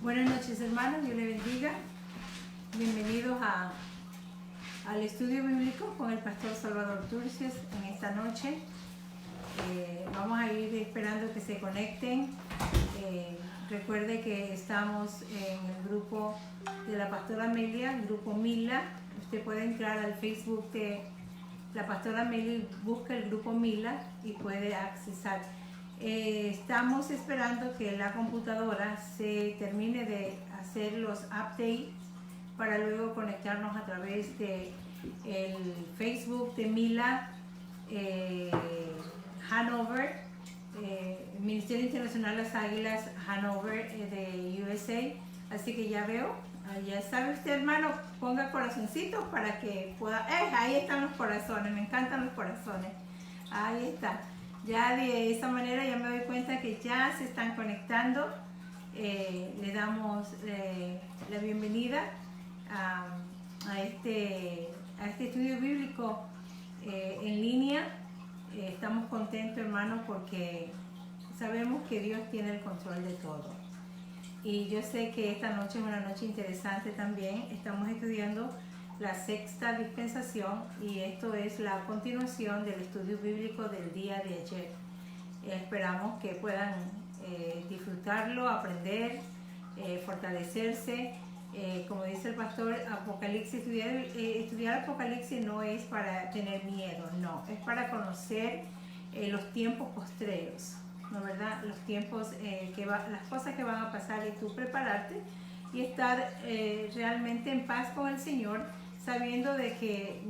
Buenas noches, hermanos, Dios les bendiga. Bienvenidos al estudio bíblico con el pastor Salvador Turcios en esta noche. Vamos a ir esperando que se conecten. Recuerde que estamos en el grupo de la pastora Amelia, el grupo Mila. Usted puede entrar al Facebook de la pastora Amelia y busca el grupo Mila y puede accesar. Estamos esperando que la computadora se termine de hacer los updates para luego conectarnos a través de el Facebook de Mila Hanover, Ministerio Internacional Las Águilas Hanover de USA. Así que ya veo, ya sabe usted, hermano, ponga corazoncitos para que pueda. Ahí están los corazones, me encantan los corazones. Ahí está. Ya de esa manera ya me doy cuenta que ya se están conectando. Le damos la bienvenida a este estudio bíblico en línea. Estamos contentos, hermanos, porque sabemos que Dios tiene el control de todo. Y yo sé que esta noche es una noche interesante también. Estamos estudiando la sexta dispensación y esto es la continuación del estudio bíblico del día de ayer. Esperamos que puedan disfrutarlo, aprender, fortalecerse. Como dice el pastor, Apocalipsis, estudiar Apocalipsis no es para tener miedo, no, es para conocer los tiempos postreros, ¿no, verdad? Los tiempos, las cosas que van a pasar y tú prepararte y estar realmente en paz con el Señor, sabiendo de que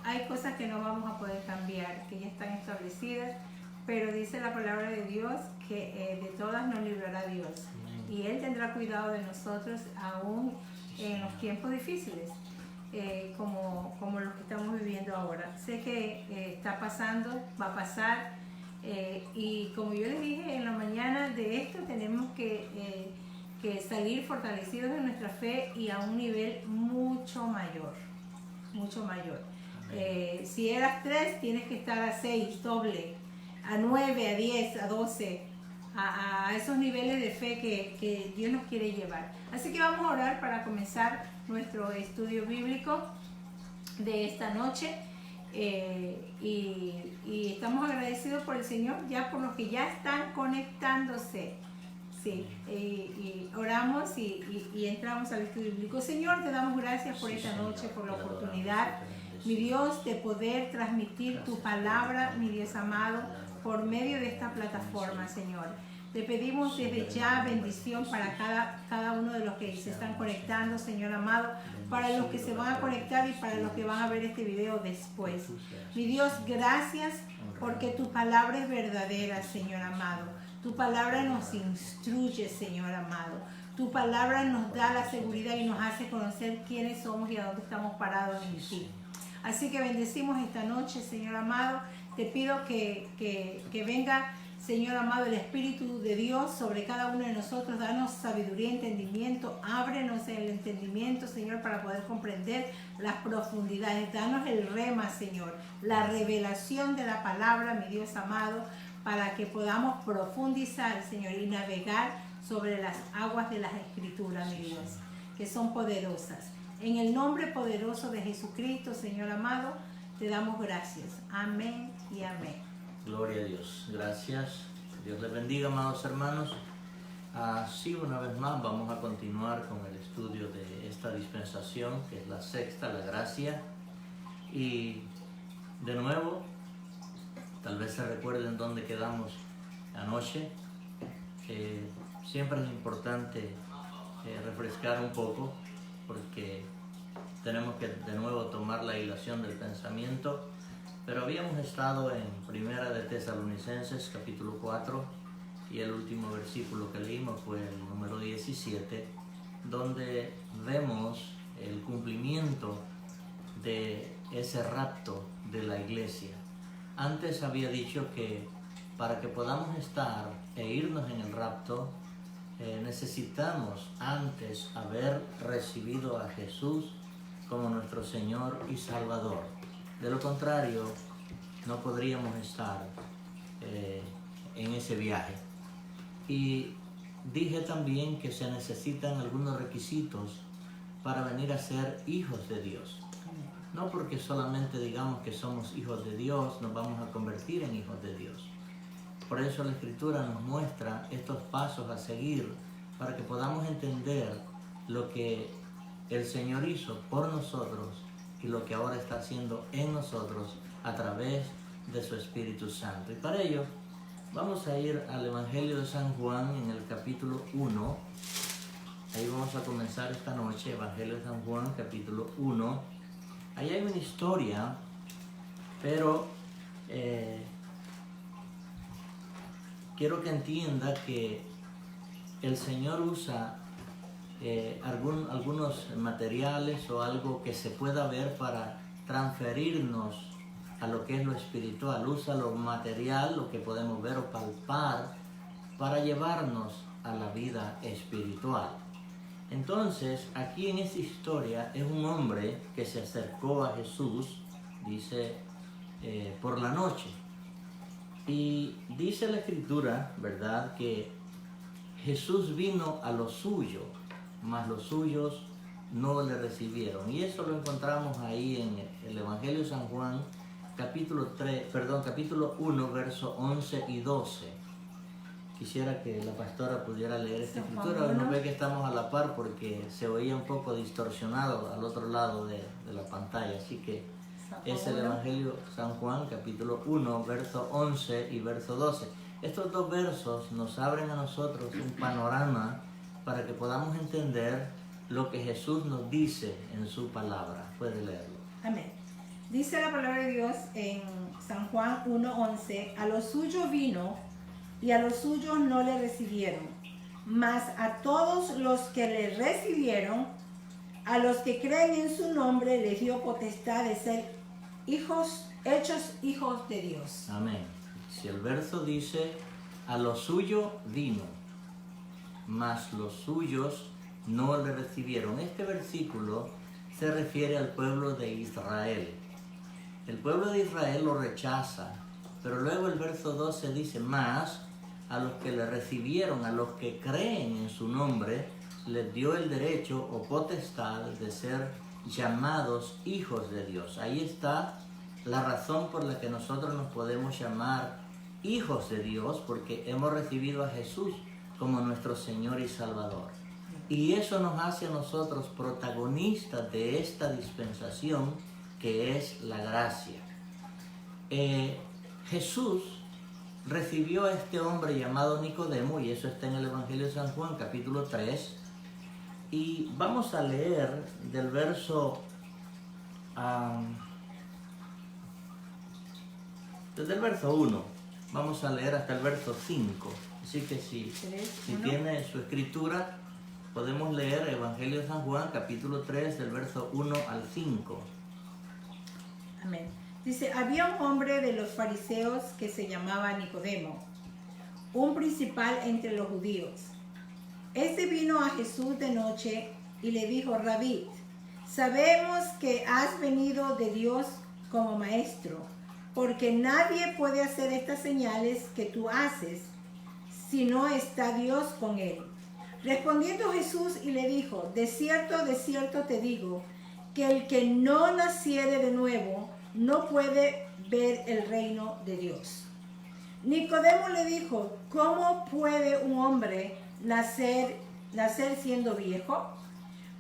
hay cosas que no vamos a poder cambiar, que ya están establecidas, pero dice la palabra de Dios que de todas nos librará Dios. Y Él tendrá cuidado de nosotros aún en los tiempos difíciles, como los que estamos viviendo ahora. Sé que está pasando, va a pasar, y como yo les dije en la mañana, de esto tenemos que salir fortalecidos en nuestra fe y a un nivel mucho mayor, mucho mayor. Si eras 3, tienes que estar a 6, doble, a 9, a 10, a 12, a esos niveles de fe que Dios nos quiere llevar. Así que vamos a orar para comenzar nuestro estudio bíblico de esta noche. Y estamos agradecidos por el Señor, ya por los que ya están conectándose. Sí, y oramos y entramos al estudio bíblico. Señor, te damos gracias por esta noche, por la oportunidad, mi Dios, de poder transmitir tu palabra, mi Dios amado, por medio de esta plataforma, Señor. Te pedimos desde ya bendición para cada uno de los que se están conectando, Señor amado, para los que se van a conectar y para los que van a ver este video después. Mi Dios, gracias porque tu palabra es verdadera, Señor amado. Tu palabra nos instruye, Señor amado. Tu palabra nos da la seguridad y nos hace conocer quiénes somos y a dónde estamos parados en ti. Así que bendecimos esta noche, Señor amado. Te pido que venga, Señor amado, el Espíritu de Dios sobre cada uno de nosotros. Danos sabiduría y entendimiento. Ábrenos el entendimiento, Señor, para poder comprender las profundidades. Danos el rema, Señor, la revelación de la palabra, mi Dios amado, para que podamos profundizar, Señor, y navegar sobre las aguas de las Escrituras, mi Dios, que son poderosas. En el nombre poderoso de Jesucristo, Señor amado, te damos gracias. Amén y amén. Gloria a Dios. Gracias. Dios les bendiga, amados hermanos. Así, una vez más, vamos a continuar con el estudio de esta dispensación, que es la sexta, la gracia. Y de nuevo, tal vez se recuerden dónde quedamos anoche. Siempre es importante refrescar un poco, porque tenemos que de nuevo tomar la hilación del pensamiento. Pero habíamos estado en Primera de Tesalonicenses, capítulo 4, y el último versículo que leímos fue el número 17, donde vemos el cumplimiento de ese rapto de la iglesia. Antes había dicho que para que podamos estar e irnos en el rapto, necesitamos antes haber recibido a Jesús como nuestro Señor y Salvador. De lo contrario, no podríamos estar en ese viaje. Y dije también que se necesitan algunos requisitos para venir a ser hijos de Dios. No porque solamente digamos que somos hijos de Dios, nos vamos a convertir en hijos de Dios. Por eso la Escritura nos muestra estos pasos a seguir para que podamos entender lo que el Señor hizo por nosotros y lo que ahora está haciendo en nosotros a través de su Espíritu Santo. Y para ello vamos a ir al Evangelio de San Juan en el capítulo 1. Ahí vamos a comenzar esta noche, Evangelio de San Juan, capítulo 1. Ahí hay una historia, pero quiero que entienda que el Señor usa algunos materiales o algo que se pueda ver para transferirnos a lo que es lo espiritual. Usa lo material, lo que podemos ver o palpar, para llevarnos a la vida espiritual. Entonces, aquí en esta historia es un hombre que se acercó a Jesús, dice, por la noche. Y dice la Escritura, ¿verdad?, que Jesús vino a lo suyo, mas los suyos no le recibieron. Y eso lo encontramos ahí en el Evangelio de San Juan, capítulo 1, versos 11 y 12. Quisiera que la pastora pudiera leer esta escritura. Uno ve que estamos a la par porque se oía un poco distorsionado al otro lado de la pantalla. Así que es el Evangelio San Juan, capítulo 1, verso 11 y verso 12. Estos dos versos nos abren a nosotros un panorama para que podamos entender lo que Jesús nos dice en su palabra. Puede leerlo. Amén. Dice la palabra de Dios en San Juan 1:11, a lo suyo vino y a los suyos no le recibieron, mas a todos los que le recibieron, a los que creen en su nombre, les dio potestad de ser hijos, hechos hijos de Dios. Amén. Si el verso dice, a lo suyo vino, mas los suyos no le recibieron. Este versículo se refiere al pueblo de Israel. El pueblo de Israel lo rechaza, pero luego el verso 12 dice, mas a los que le recibieron, a los que creen en su nombre, les dio el derecho o potestad de ser llamados hijos de Dios. Ahí está la razón por la que nosotros nos podemos llamar hijos de Dios, porque hemos recibido a Jesús como nuestro Señor y Salvador. Y eso nos hace a nosotros protagonistas de esta dispensación que es la gracia. Jesús recibió a este hombre llamado Nicodemo, y eso está en el Evangelio de San Juan, capítulo 3, y vamos a leer del verso, desde el verso 1, vamos a leer hasta el verso 5, así que si tiene su escritura, podemos leer Evangelio de San Juan, capítulo 3, del verso 1 al 5. Amén. Dice, había un hombre de los fariseos que se llamaba Nicodemo, un principal entre los judíos. Este vino a Jesús de noche y le dijo, Rabí, sabemos que has venido de Dios como maestro, porque nadie puede hacer estas señales que tú haces si no está Dios con él. Respondiendo Jesús y le dijo, de cierto te digo, que el que no naciere de nuevo no puede ver el reino de Dios. Nicodemo le dijo, ¿cómo puede un hombre nacer siendo viejo?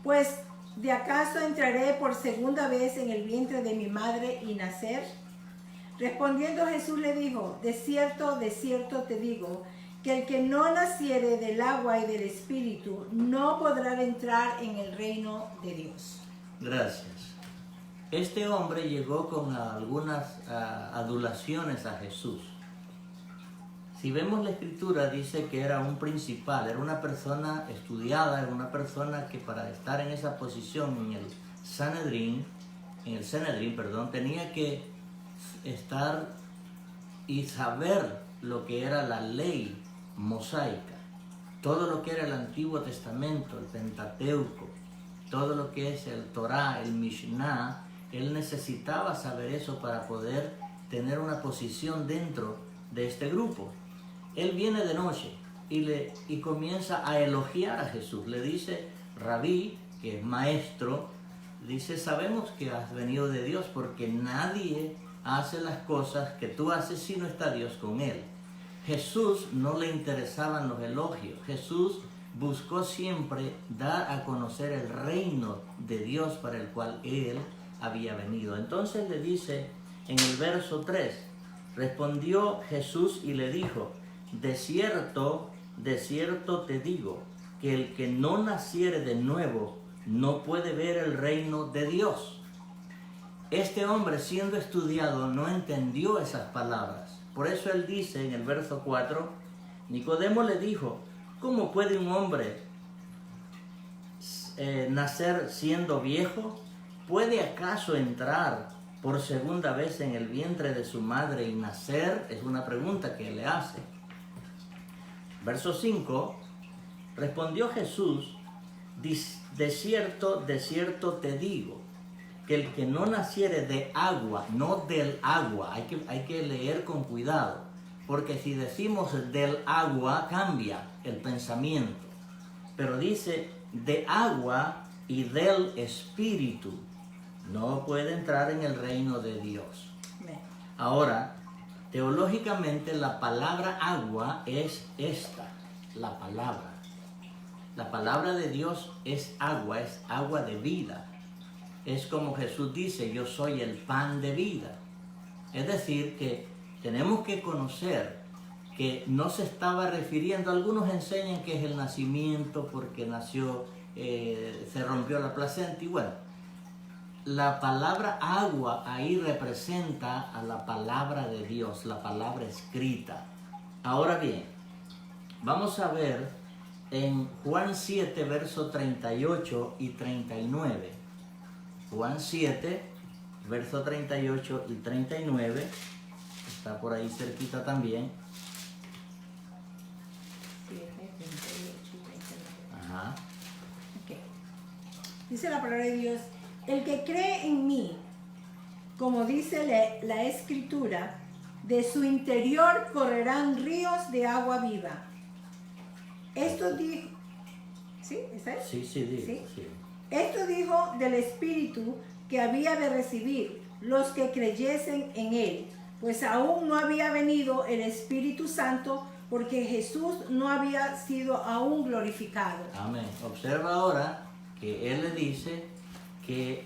Pues, ¿de acaso entraré por segunda vez en el vientre de mi madre y nacer? Respondiendo Jesús le dijo, de cierto te digo, que el que no naciere del agua y del Espíritu no podrá entrar en el reino de Dios. Gracias. Este hombre llegó con algunas adulaciones a Jesús. Si vemos la escritura, dice que era un principal, era una persona estudiada, era una persona que para estar en esa posición en el Sanedrín, tenía que estar y saber lo que era la ley mosaica, todo lo que era el Antiguo Testamento, el Pentateuco, todo lo que es el Torá, el Mishnah. Él necesitaba saber eso para poder tener una posición dentro de este grupo. Él viene de noche y comienza a elogiar a Jesús. Le dice, Rabí, que es maestro, dice, sabemos que has venido de Dios porque nadie hace las cosas que tú haces si no está Dios con él. Jesús no le interesaban los elogios. Jesús buscó siempre dar a conocer el reino de Dios para el cual él había venido. Entonces le dice en el verso 3, respondió Jesús y le dijo, de cierto te digo, que el que no naciere de nuevo no puede ver el reino de Dios. Este hombre, siendo estudiado, no entendió esas palabras. Por eso él dice en el verso 4, Nicodemo le dijo, ¿cómo puede un hombre nacer siendo viejo? ¿Puede acaso entrar por segunda vez en el vientre de su madre y nacer? Es una pregunta que le hace. Verso 5, respondió Jesús, de cierto te digo, que el que no naciere de agua, no del agua, hay que leer con cuidado, porque si decimos del agua cambia el pensamiento, pero dice de agua y del Espíritu, no puede entrar en el reino de Dios. Ahora, teológicamente la palabra agua es esta, la palabra. La palabra de Dios es agua de vida. Es como Jesús dice, yo soy el pan de vida. Es decir, que tenemos que conocer que no se estaba refiriendo, algunos enseñan que es el nacimiento porque nació, se rompió la placenta y bueno, la palabra agua ahí representa a la palabra de Dios, la palabra escrita. Ahora bien, vamos a ver en Juan 7, versos 38 y 39. Juan 7, versos 38 y 39, está por ahí cerquita también. 7, 38 y 39. Ajá. Okay. Dice la palabra de Dios, el que cree en mí, como dice la Escritura, de su interior correrán ríos de agua viva. Esto dijo, ¿sí? ¿Está ahí? Sí, digo, ¿Sí? sí. Esto dijo del Espíritu que había de recibir los que creyesen en él, pues aún no había venido el Espíritu Santo porque Jesús no había sido aún glorificado. Amén. Observa ahora que él le dice que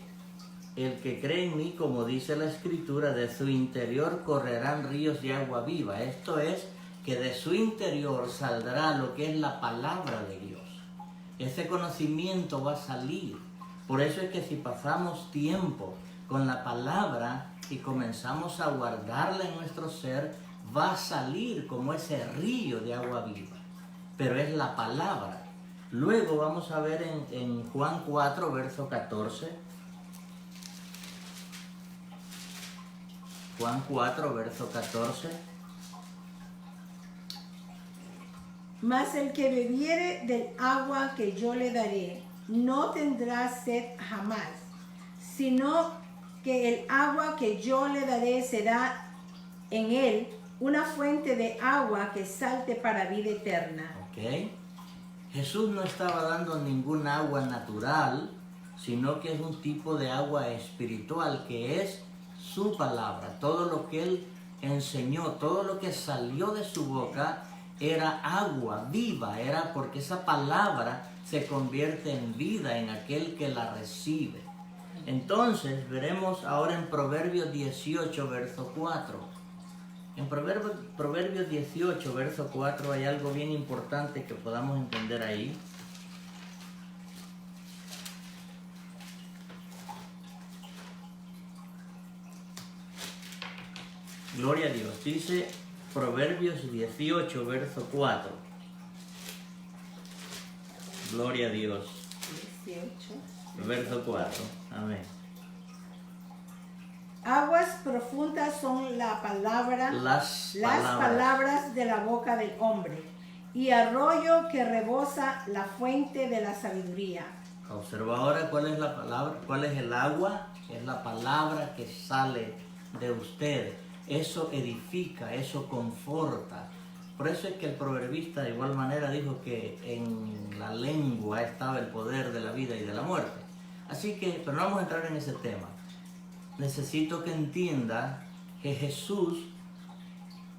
el que cree en mí, como dice la Escritura, de su interior correrán ríos de agua viva. Esto es que de su interior saldrá lo que es la palabra de Dios. Ese conocimiento va a salir. Por eso es que si pasamos tiempo con la palabra y comenzamos a guardarla en nuestro ser, va a salir como ese río de agua viva. Pero es la palabra. Luego vamos a ver en Juan 4, verso 14. Juan 4, verso 14. Mas el que bebiere del agua que yo le daré, no tendrá sed jamás, sino que el agua que yo le daré será en él una fuente de agua que salte para vida eterna. Ok. Jesús no estaba dando ningún agua natural, sino que es un tipo de agua espiritual, que es su palabra. Todo lo que él enseñó, todo lo que salió de su boca, era agua viva, era porque esa palabra se convierte en vida en aquel que la recibe. Entonces veremos ahora en Proverbios 18, verso 4. En Proverbios 18, verso 4 hay algo bien importante que podamos entender ahí. Gloria a Dios. Dice Proverbios 18, verso 4. Gloria a Dios. 18. Verso 4. Amén. Aguas profundas son la palabra, Las palabras de la boca del hombre, y arroyo que rebosa la fuente de la sabiduría. Observa ahora cuál es la palabra, cuál es el agua. Es la palabra que sale de usted. Eso edifica, eso conforta. Por eso es que el proverbista de igual manera dijo que en la lengua estaba el poder de la vida y de la muerte. Así que, pero no vamos a entrar en ese tema. Necesito que entienda que Jesús,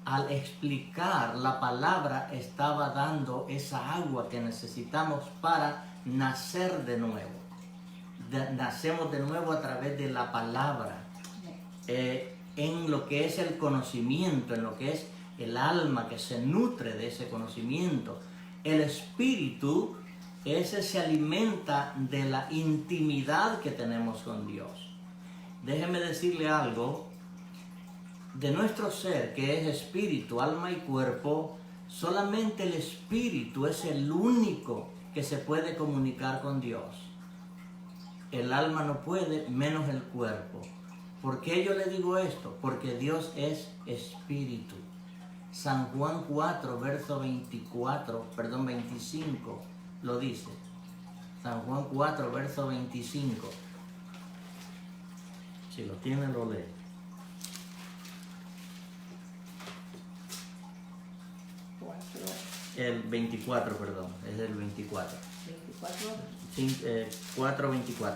al explicar la palabra, estaba dando esa agua que necesitamos para nacer de nuevo. Nacemos de nuevo a través de la palabra, en lo que es el conocimiento, en lo que es el alma que se nutre de ese conocimiento. El espíritu, ese se alimenta de la intimidad que tenemos con Dios. Déjeme decirle algo. De nuestro ser, que es espíritu, alma y cuerpo, solamente el espíritu es el único que se puede comunicar con Dios. El alma no puede, menos el cuerpo. ¿Por qué yo le digo esto? Porque Dios es espíritu. San Juan 4, verso 25 lo dice. San Juan 4, verso 25. Si lo tiene, lo lee. El 24, perdón, es el 24. 4:24.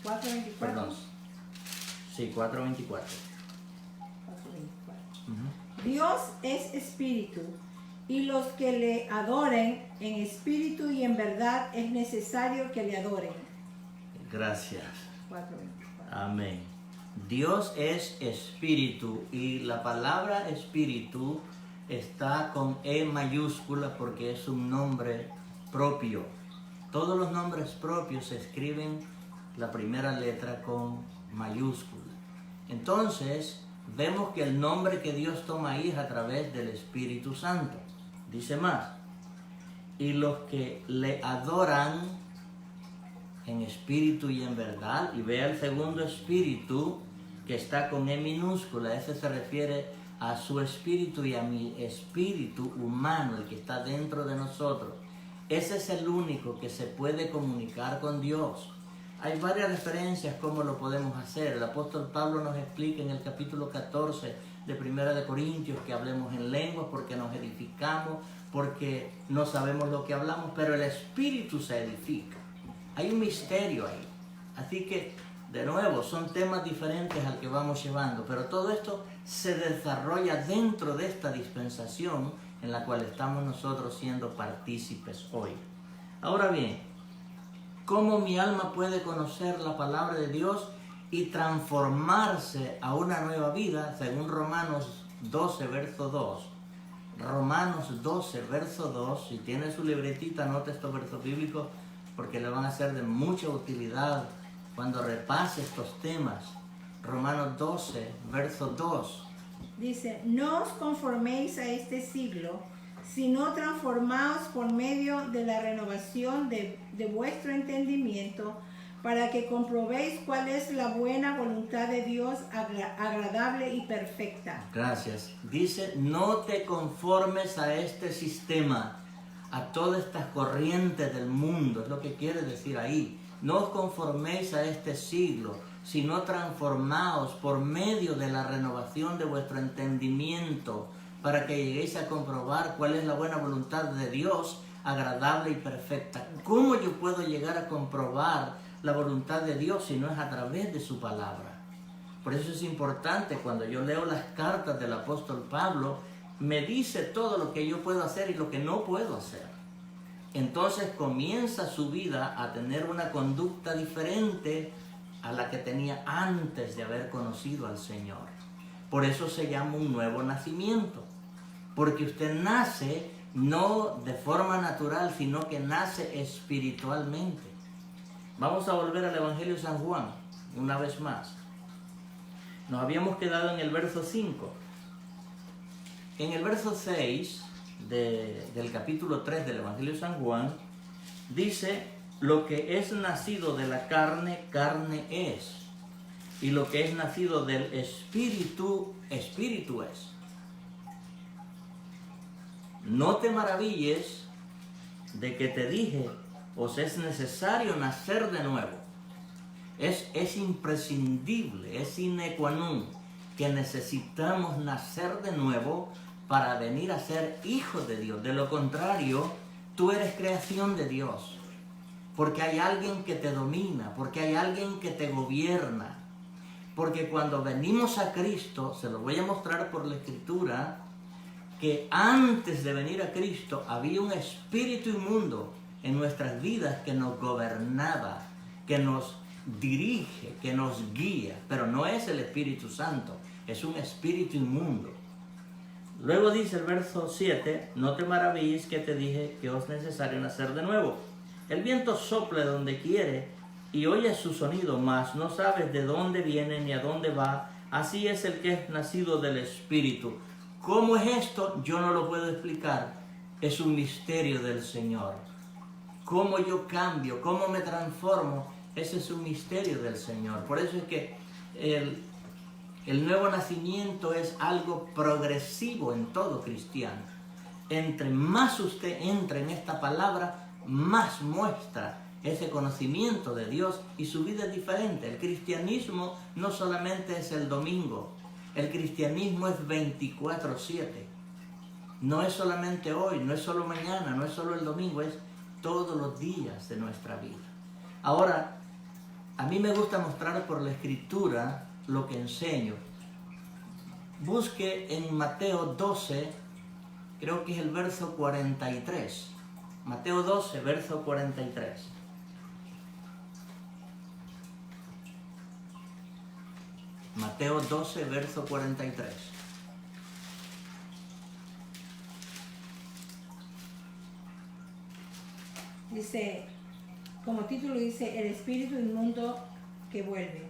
4:24. Perdón. Sí, 4:24. Dios es espíritu, y los que le adoren en espíritu y en verdad es necesario que le adoren. Gracias. 4:24. Amén. Dios es espíritu, y la palabra espíritu está con E mayúscula porque es un nombre propio. Todos los nombres propios se escriben la primera letra con mayúscula. Entonces, vemos que el nombre que Dios toma ahí es a través del Espíritu Santo. Dice más, y los que le adoran en espíritu y en verdad, y vea el segundo espíritu que está con E minúscula, ese se refiere a su espíritu y a mi espíritu humano, el que está dentro de nosotros. Ese es el único que se puede comunicar con Dios. Hay varias referencias cómo lo podemos hacer. El apóstol Pablo nos explica en el capítulo 14 de Primera de Corintios que hablemos en lenguas porque nos edificamos, porque no sabemos lo que hablamos, pero el espíritu se edifica. Hay un misterio ahí. Así que, de nuevo, son temas diferentes al que vamos llevando, pero todo esto se desarrolla dentro de esta dispensación en la cual estamos nosotros siendo partícipes hoy. Ahora bien, ¿cómo mi alma puede conocer la palabra de Dios y transformarse a una nueva vida? Según Romanos 12, verso 2. Romanos 12, verso 2. Si tiene su libretita, anote estos versos bíblicos porque le van a ser de mucha utilidad cuando repase estos temas. Romanos 12, verso 2. Dice, no os conforméis a este siglo, sino transformaos por medio de la renovación de vuestro entendimiento, para que comprobéis cuál es la buena voluntad de Dios, agradable y perfecta. Gracias. Dice, no te conformes a este sistema, a todas estas corrientes del mundo, es lo que quiere decir ahí. No os conforméis a este siglo, sino transformaos por medio de la renovación de vuestro entendimiento, para que lleguéis a comprobar cuál es la buena voluntad de Dios, agradable y perfecta. ¿Cómo yo puedo llegar a comprobar la voluntad de Dios si no es a través de su palabra? Por eso es importante, cuando yo leo las cartas del apóstol Pablo, me dice todo lo que yo puedo hacer y lo que no puedo hacer. Entonces comienza su vida a tener una conducta diferente a la que tenía antes de haber conocido al Señor. Por eso se llama un nuevo nacimiento, porque usted nace no de forma natural, sino que nace espiritualmente. Vamos a volver al Evangelio de San Juan una vez más. Nos habíamos quedado en el verso 5. En el verso 6 del capítulo 3 del Evangelio de San Juan, dice, lo que es nacido de la carne, carne es. Y lo que es nacido del espíritu, espíritu es. No te maravilles de que te dije, os es necesario nacer de nuevo. Es imprescindible, es sine qua non, que necesitamos nacer de nuevo para venir a ser hijo de Dios. De lo contrario, tú eres creación de Dios. Porque hay alguien que te domina, porque hay alguien que te gobierna. Porque cuando venimos a Cristo, se lo voy a mostrar por la Escritura, que antes de venir a Cristo había un espíritu inmundo en nuestras vidas que nos gobernaba, que nos dirige, que nos guía, pero no es el Espíritu Santo, es un espíritu inmundo. Luego dice el verso 7, no te maravilles que te dije que os es necesario nacer de nuevo. El viento sopla donde quiere y oyes su sonido, mas no sabes de dónde viene ni a dónde va. Así es el que es nacido del Espíritu. ¿Cómo es esto? Yo no lo puedo explicar. Es un misterio del Señor. ¿Cómo yo cambio? ¿Cómo me transformo? Ese es un misterio del Señor. Por eso es que el nuevo nacimiento es algo progresivo en todo cristiano. Entre más usted entra en esta palabra, más muestra ese conocimiento de Dios y su vida es diferente. El cristianismo no solamente es el domingo, el cristianismo es 24/7. No es solamente hoy, no es solo mañana, no es solo el domingo, es todos los días de nuestra vida. Ahora, a mí me gusta mostrar por la Escritura lo que enseño. Busque en Mateo 12, creo que es el verso 43. Mateo 12, verso 43. Mateo 12, verso 43. Dice, como título dice, el espíritu inmundo que vuelve.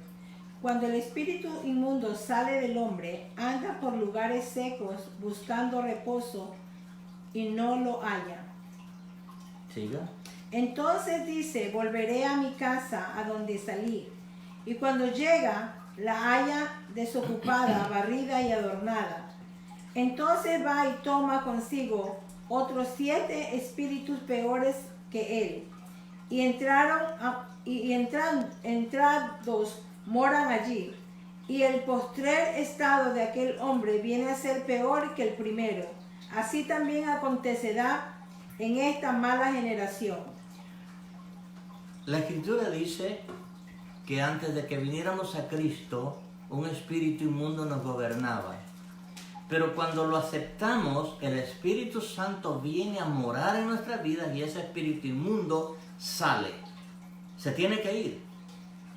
Cuando el espíritu inmundo sale del hombre, anda por lugares secos buscando reposo y no lo halla. Siga. Entonces dice, volveré a mi casa a donde salí. Y cuando llega, la halla desocupada, barrida y adornada. Entonces va y toma consigo otros 7 espíritus peores que él. Y entrados moran allí. Y el postrer estado de aquel hombre viene a ser peor que el primero. Así también acontecerá en esta mala generación. La Escritura dice que antes de que viniéramos a Cristo, un espíritu inmundo nos gobernaba. Pero cuando lo aceptamos, el Espíritu Santo viene a morar en nuestras vidas y ese espíritu inmundo sale. Se tiene que ir.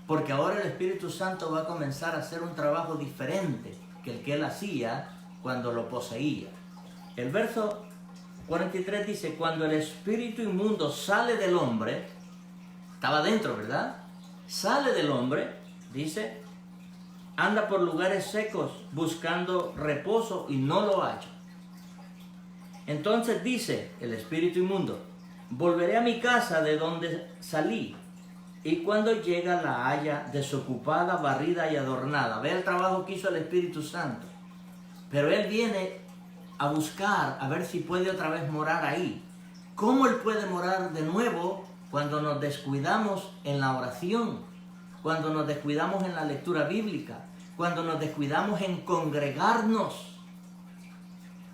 Porque ahora el Espíritu Santo va a comenzar a hacer un trabajo diferente que el que él hacía cuando lo poseía. El verso 43 dice, cuando el espíritu inmundo sale del hombre, estaba dentro, ¿verdad? Sale del hombre, dice, anda por lugares secos buscando reposo y no lo halla. Entonces dice el espíritu inmundo, volveré a mi casa de donde salí. Y cuando llega la halla desocupada, barrida y adornada. Ve el trabajo que hizo el Espíritu Santo. Pero él viene a buscar, a ver si puede otra vez morar ahí. ¿Cómo él puede morar de nuevo cuando nos descuidamos en la oración? Cuando nos descuidamos en la lectura bíblica. Cuando nos descuidamos en congregarnos.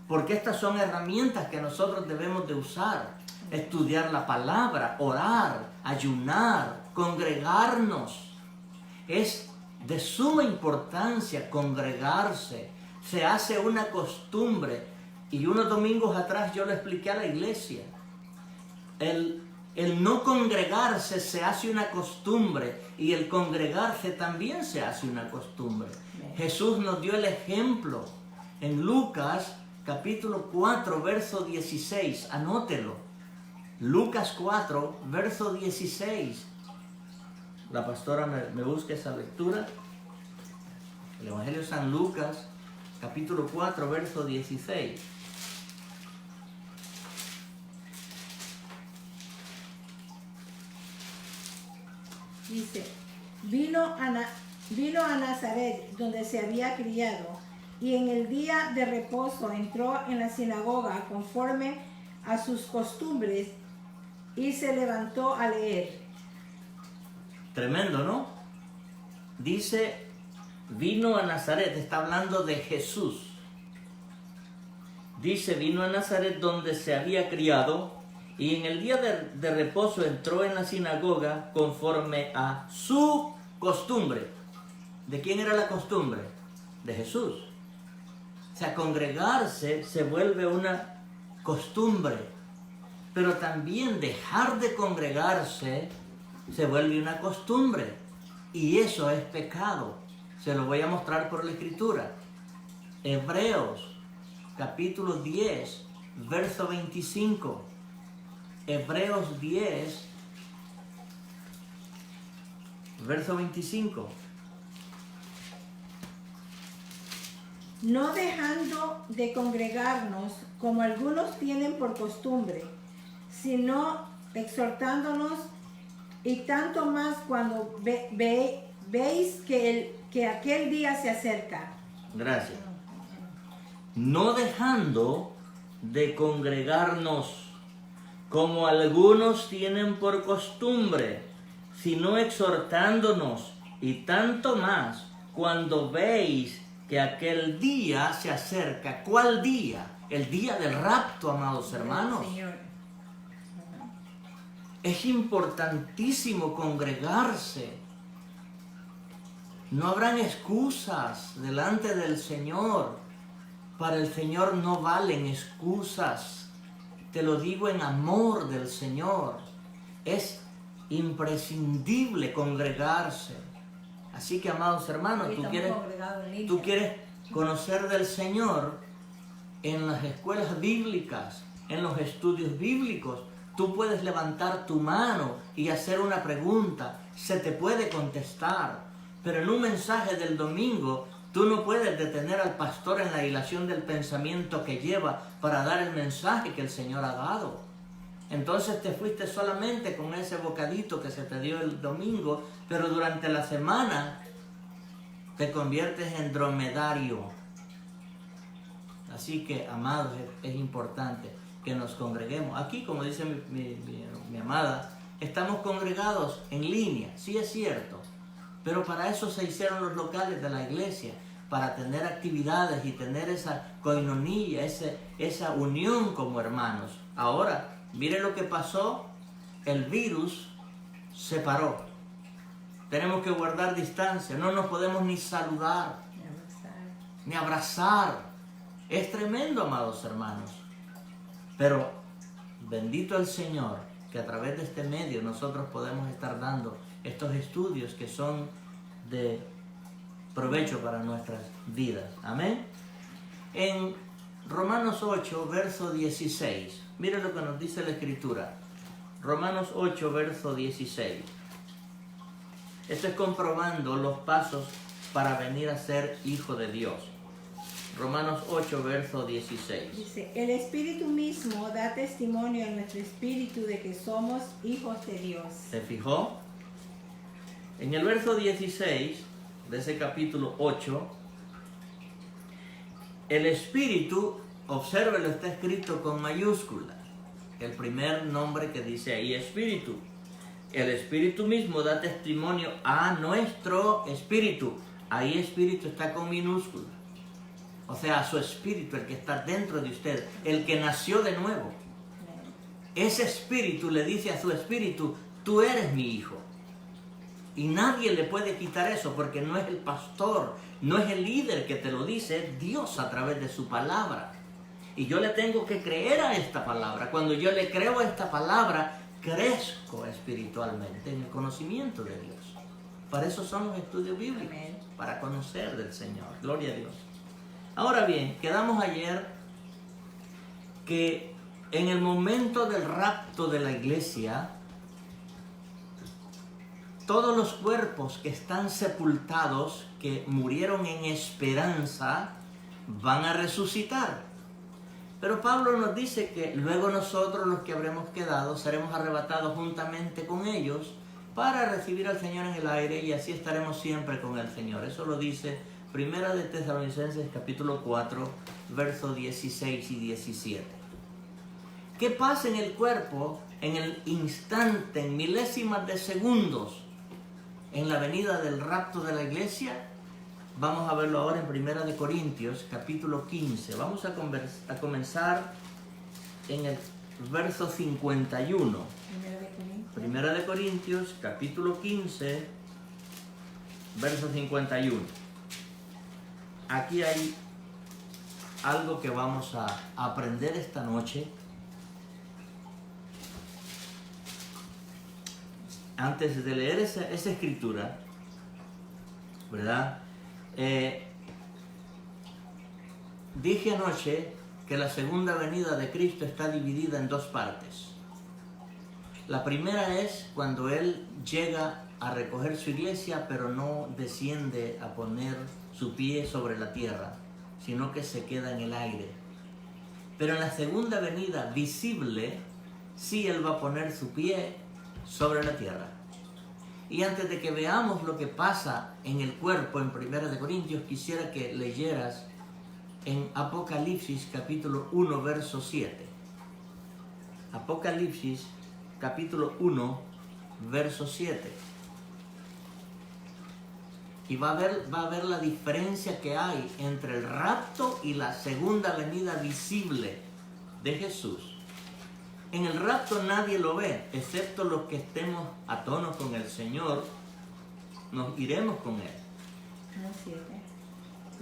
Porque estas son herramientas que nosotros debemos de usar. Estudiar la palabra, orar, ayunar, congregarnos. Es de suma importancia congregarse. Se hace una costumbre. Y unos domingos atrás yo lo expliqué a la iglesia. El no congregarse se hace una costumbre. Y el congregarse también se hace una costumbre. Jesús nos dio el ejemplo en Lucas capítulo 4, verso 16. Anótelo. Lucas 4, verso 16. La pastora me busca esa lectura. El Evangelio de San Lucas, capítulo 4, verso 16. Dice, vino a Nazaret, donde se había criado, y en el día de reposo entró en la sinagoga conforme a sus costumbres, y se levantó a leer. Tremendo, ¿no? Dice, vino a Nazaret, está hablando de Jesús. Dice, vino a Nazaret donde se había criado, y en el día de reposo entró en la sinagoga conforme a su costumbre. ¿De quién era la costumbre? De Jesús. O sea, congregarse se vuelve una costumbre, pero también dejar de congregarse se vuelve una costumbre, y eso es pecado. Se lo voy a mostrar por la Escritura. Hebreos capítulo 10, verso 25. Hebreos 10, verso 25. No dejando de congregarnos, como algunos tienen por costumbre, sino exhortándonos, y tanto más cuando veis que aquel día se acerca. Gracias. No dejando de congregarnos, como algunos tienen por costumbre, sino exhortándonos, y tanto más cuando veis que aquel día se acerca. ¿Cuál día? El día del rapto, amados hermanos. Señor. Es importantísimo congregarse. No habrán excusas delante del Señor. Para el Señor no valen excusas. Te lo digo en amor del Señor. Es imprescindible congregarse. Así que, amados hermanos, tú quieres conocer del Señor en las escuelas bíblicas, en los estudios bíblicos. Tú puedes levantar tu mano y hacer una pregunta. Se te puede contestar. Pero en un mensaje del domingo, tú no puedes detener al pastor en la hilación del pensamiento que lleva para dar el mensaje que el Señor ha dado. Entonces te fuiste solamente con ese bocadito que se te dio el domingo, pero durante la semana te conviertes en dromedario. Así que, amados, es importante que nos congreguemos. Aquí, como dice mi amada, estamos congregados en línea, sí es cierto, pero para eso se hicieron los locales de la iglesia, para tener actividades y tener esa coinonía, esa unión como hermanos. Ahora, mire lo que pasó, el virus se paró. Tenemos que guardar distancia, no nos podemos ni saludar, ni abrazar. Es tremendo, amados hermanos. Pero bendito el Señor, que a través de este medio nosotros podemos estar dando estos estudios que son de provecho para nuestras vidas. Amén. En Romanos 8, verso 16. Mire lo que nos dice la Escritura. Romanos 8, verso 16. Esto es comprobando los pasos para venir a ser hijo de Dios. Romanos 8, verso 16. Dice, el Espíritu mismo da testimonio en nuestro espíritu de que somos hijos de Dios. ¿Se fijó? En el verso 16 de ese capítulo 8, el Espíritu, obsérvelo, está escrito con mayúsculas. El primer nombre que dice ahí, Espíritu. El Espíritu mismo da testimonio a nuestro espíritu. Ahí Espíritu está con minúscula. O sea, a su espíritu, el que está dentro de usted, el que nació de nuevo. Ese espíritu le dice a su espíritu, tú eres mi hijo. Y nadie le puede quitar eso, porque no es el pastor, no es el líder que te lo dice, es Dios a través de su palabra. Y yo le tengo que creer a esta palabra. Cuando yo le creo a esta palabra, crezco espiritualmente en el conocimiento de Dios. Para eso son los estudios bíblicos, Amén. Para conocer del Señor. Gloria a Dios. Ahora bien, quedamos ayer que en el momento del rapto de la iglesia, todos los cuerpos que están sepultados, que murieron en esperanza, van a resucitar. Pero Pablo nos dice que luego nosotros, los que habremos quedado, seremos arrebatados juntamente con ellos para recibir al Señor en el aire, y así estaremos siempre con el Señor. Eso lo dice Primera de Tesalonicenses capítulo 4, versos 16 y 17. ¿Qué pasa en el cuerpo en el instante, en milésimas de segundos, en la venida del rapto de la iglesia? vamos a verlo ahora en Primera de Corintios, capítulo 15. Vamos a comenzar en el verso 51. Primera de Corintios, capítulo 15, verso 51. Aquí hay algo que vamos a aprender esta noche. Antes de leer esa escritura, ¿verdad? Dije anoche que la segunda venida de Cristo está dividida en dos partes. La primera es cuando Él llega a recoger su iglesia, pero no desciende a poner su pie sobre la tierra, sino que se queda en el aire. Pero en la segunda venida visible, sí Él va a poner su pie sobre la tierra. Y antes de que veamos lo que pasa en el cuerpo en 1 de Corintios, quisiera que leyeras en Apocalipsis capítulo 1, verso 7. Apocalipsis capítulo 1, verso 7. Y va a ver la diferencia que hay entre el rapto y la segunda venida visible de Jesús. En el rapto nadie lo ve, excepto los que estemos a tono con el Señor, nos iremos con Él.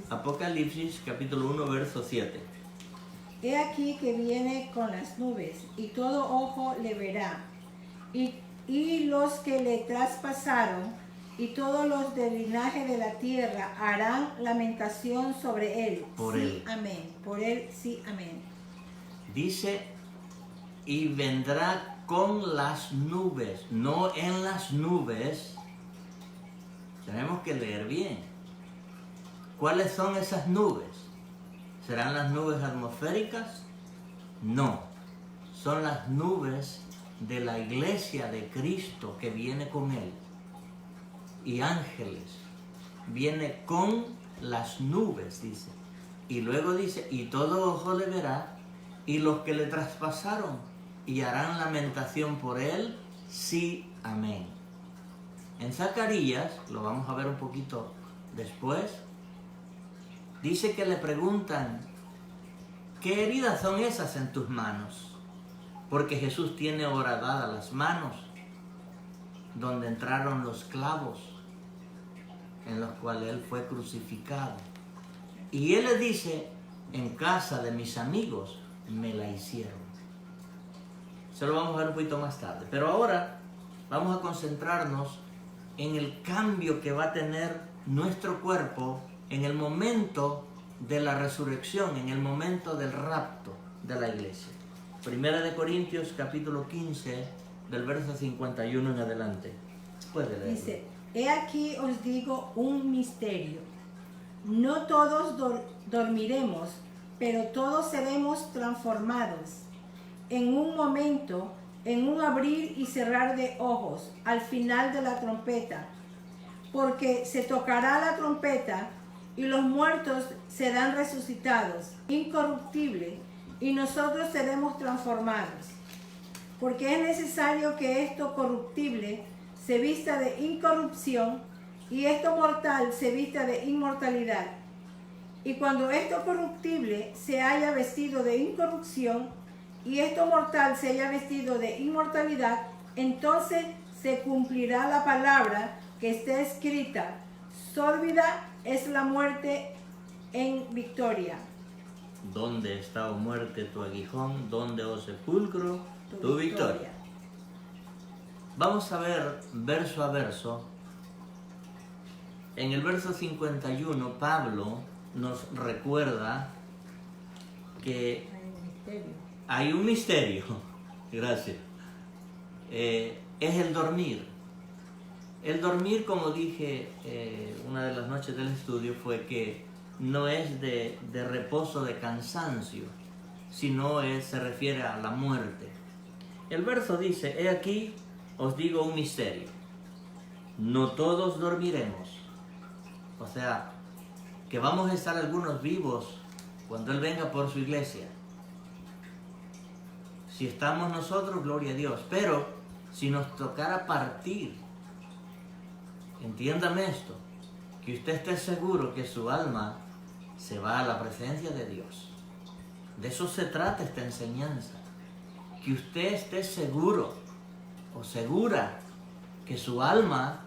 Apocalipsis capítulo 1, verso 7. He aquí que viene con las nubes, y todo ojo le verá, y los que le traspasaron, y todos los del linaje de la tierra harán lamentación sobre él. Por sí, él. Amén. Por él, sí, amén. Dice, y vendrá con las nubes, no en las nubes. Tenemos que leer bien. ¿Cuáles son esas nubes? ¿Serán las nubes atmosféricas? No, son las nubes de la iglesia de Cristo que viene con Él. Y ángeles, viene con las nubes, dice. Y luego dice, y todo ojo le verá, y los que le traspasaron, y harán lamentación por Él, sí, amén. En Zacarías, lo vamos a ver un poquito después, dice que le preguntan, ¿qué heridas son esas en tus manos? Porque Jesús tiene horadadas las manos, donde entraron los clavos, en los cuales Él fue crucificado. Y Él le dice, en casa de mis amigos me la hicieron. Eso lo vamos a ver un poquito más tarde. Pero ahora vamos a concentrarnos en el cambio que va a tener nuestro cuerpo en el momento de la resurrección, en el momento del rapto de la iglesia. Primera de Corintios capítulo 15, del verso 51 en adelante. Puede leerlo. Dice, he aquí os digo un misterio. No todos dormiremos, pero todos seremos transformados. En un momento, en un abrir y cerrar de ojos, al final de la trompeta. Porque se tocará la trompeta y los muertos serán resucitados, incorruptibles, y nosotros seremos transformados. Porque es necesario que esto corruptible se vista de incorrupción y esto mortal se vista de inmortalidad. Y cuando esto corruptible se haya vestido de incorrupción y esto mortal se haya vestido de inmortalidad, entonces se cumplirá la palabra que está escrita: sórbida es la muerte en victoria. ¿Dónde está, oh muerte, tu aguijón? ¿Dónde, oh sepulcro, tu victoria? Vamos a ver verso a verso. En el verso 51, Pablo nos recuerda que hay un misterio. Gracias. Es el dormir. El dormir, como dije una de las noches del estudio, fue que no es de reposo, de cansancio, sino se refiere a la muerte. El verso dice, he aquí os digo un misterio, no todos dormiremos. O sea, que vamos a estar algunos vivos cuando Él venga por su iglesia. Si estamos nosotros, gloria a Dios, pero si nos tocara partir, entiéndame esto, que usted esté seguro que su alma se va a la presencia de Dios. De eso se trata esta enseñanza. Que usted esté seguro o segura que su alma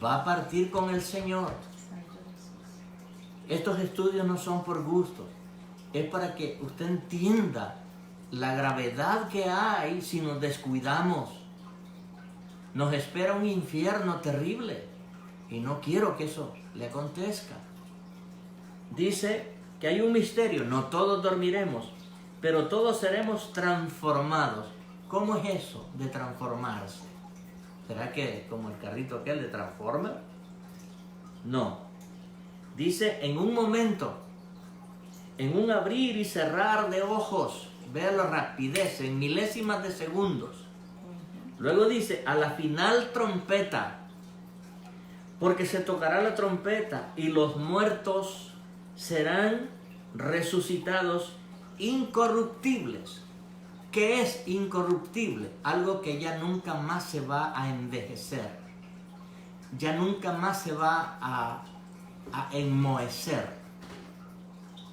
va a partir con el Señor. Estos estudios no son por gusto, es para que usted entienda la gravedad que hay si nos descuidamos. Nos espera un infierno terrible y no quiero que eso le acontezca. Dice que hay un misterio, no todos dormiremos, pero todos seremos transformados. ¿Cómo es eso de transformarse? ¿Será que como el carrito aquel de Transformer? No. Dice en un momento, en un abrir y cerrar de ojos, vea la rapidez, en milésimas de segundos. Luego dice, a la final trompeta, porque se tocará la trompeta y los muertos serán resucitados incorruptibles. ¿Qué es incorruptible? Algo que ya nunca más se va a envejecer, ya nunca más se va a enmohecer.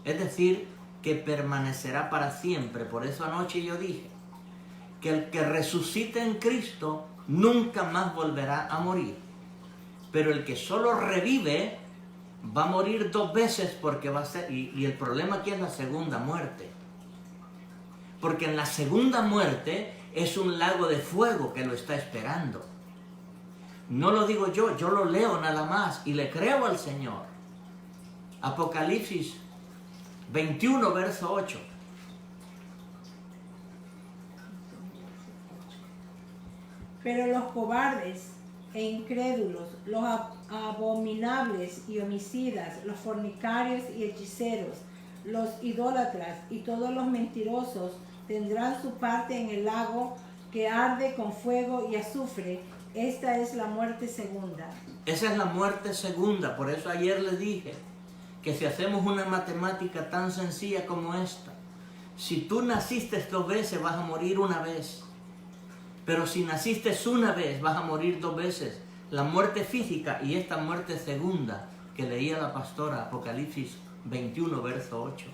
Es decir, que permanecerá para siempre. Por eso anoche yo dije que el que resucite en Cristo nunca más volverá a morir. Pero el que solo revive va a morir 2 veces porque va a ser... Y el problema aquí es la segunda muerte. Porque en la segunda muerte es un lago de fuego que lo está esperando. No lo digo yo lo leo nada más y le creo al Señor. Apocalipsis 21, verso 8. Pero los cobardes e incrédulos, los abominables y homicidas, los fornicarios y hechiceros, los idólatras y todos los mentirosos tendrán su parte en el lago que arde con fuego y azufre. Esta es la muerte segunda. Esa es la muerte segunda. Por eso ayer le dije que si hacemos una matemática tan sencilla como esta, si tú naciste 2 veces vas a morir 1 vez. Pero si naciste 1 vez vas a morir 2 veces. La muerte física y esta muerte segunda que leía la pastora, Apocalipsis 21, verso 8.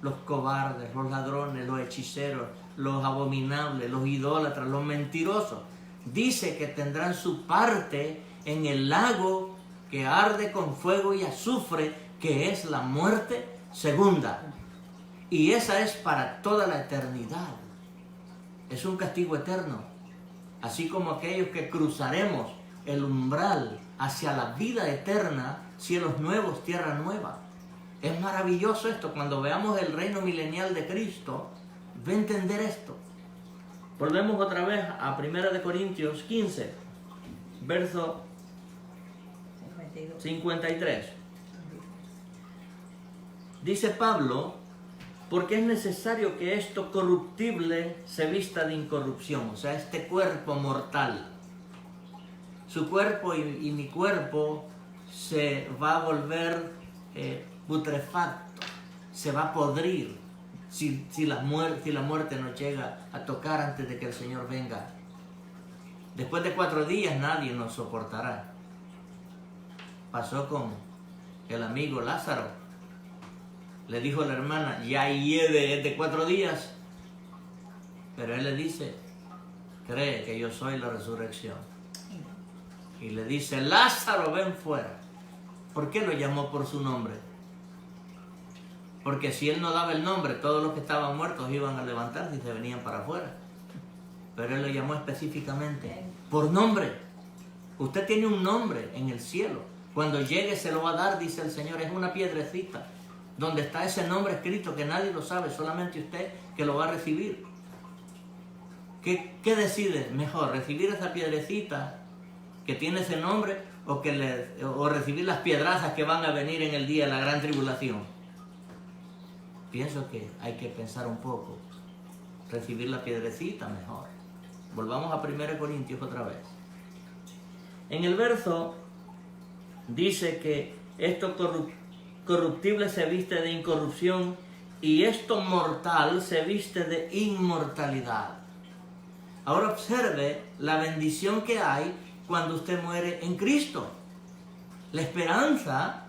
Los cobardes, los ladrones, los hechiceros, los abominables, los idólatras, los mentirosos. Dice que tendrán su parte en el lago que arde con fuego y azufre, que es la muerte segunda. Y esa es para toda la eternidad. Es un castigo eterno. Así como aquellos que cruzaremos el umbral hacia la vida eterna, cielos nuevos, tierra nueva. Es maravilloso esto. Cuando veamos el reino milenial de Cristo, va a entender esto. Volvemos otra vez a 1 Corintios 15, verso 53. Dice Pablo, porque es necesario que esto corruptible se vista de incorrupción, o sea, este cuerpo mortal. Su cuerpo y mi cuerpo se va a volver putrefacto, se va a podrir. Si la muerte nos llega a tocar antes de que el Señor venga. Después de 4 días nadie nos soportará. Pasó con el amigo Lázaro. Le dijo la hermana, ya lleve de 4 días. Pero él le dice, cree que yo soy la resurrección. Y le dice, Lázaro, ven fuera. ¿Por qué lo llamó por su nombre? Porque si él no daba el nombre, todos los que estaban muertos iban a levantarse y se venían para afuera. Pero él lo llamó específicamente por nombre. Usted tiene un nombre en el cielo. Cuando llegue se lo va a dar, dice el Señor. Es una piedrecita donde está ese nombre escrito que nadie lo sabe, solamente usted que lo va a recibir. ¿Qué decide mejor? ¿Recibir esa piedrecita que tiene ese nombre o recibir las piedrazas que van a venir en el día de la gran tribulación? Pienso que hay que pensar un poco. Recibir la piedrecita mejor. Volvamos a 1 Corintios otra vez. En el verso dice que esto corruptible se viste de incorrupción y esto mortal se viste de inmortalidad. Ahora observe la bendición que hay cuando usted muere en Cristo. La esperanza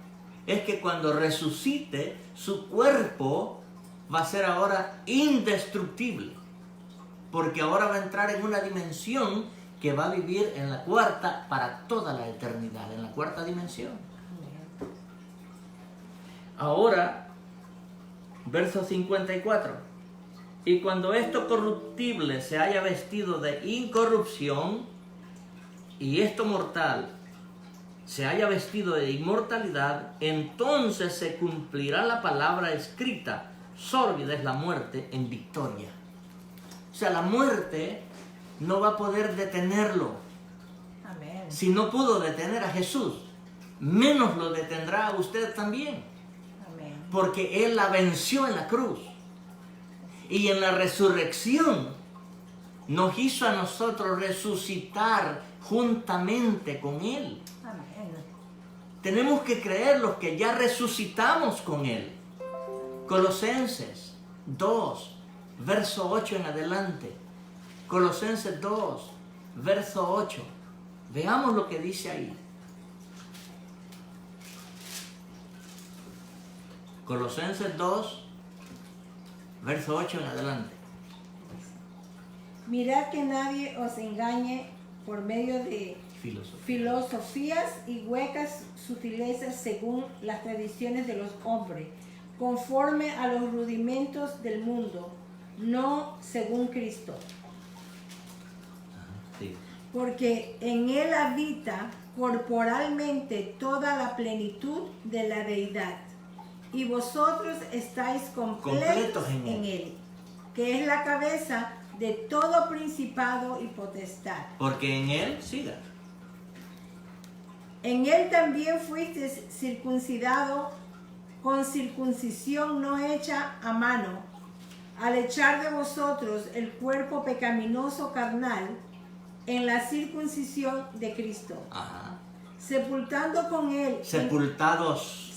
es que cuando resucite, su cuerpo va a ser ahora indestructible, porque ahora va a entrar en una dimensión que va a vivir en la cuarta para toda la eternidad, en la cuarta dimensión. Ahora, verso 54. Y cuando esto corruptible se haya vestido de incorrupción, y esto mortal se haya vestido de inmortalidad, entonces se cumplirá la palabra escrita: sórbida es la muerte en victoria. O sea, la muerte no va a poder detenerlo. Amén. Si no pudo detener a Jesús, menos lo detendrá a usted también. Amén. Porque Él la venció en la cruz. Y en la resurrección nos hizo a nosotros resucitar juntamente con Él. Amén. Tenemos que creer los que ya resucitamos con Él. Colosenses 2, verso 8 en adelante. Colosenses 2, verso 8. Veamos lo que dice ahí. Colosenses 2, verso 8 en adelante. Mirad que nadie os engañe por medio de filosofías y huecas sutilezas según las tradiciones de los hombres, conforme a los rudimentos del mundo, no según Cristo. Sí. Porque en Él habita corporalmente toda la plenitud de la deidad, y vosotros estáis completos en Él, que es la cabeza de todo principado y potestad. Porque en Él, siga. En Él también fuisteis circuncidado con circuncisión no hecha a mano, al echar de vosotros el cuerpo pecaminoso carnal en la circuncisión de Cristo. Ajá. Sepultando con Él, sepultados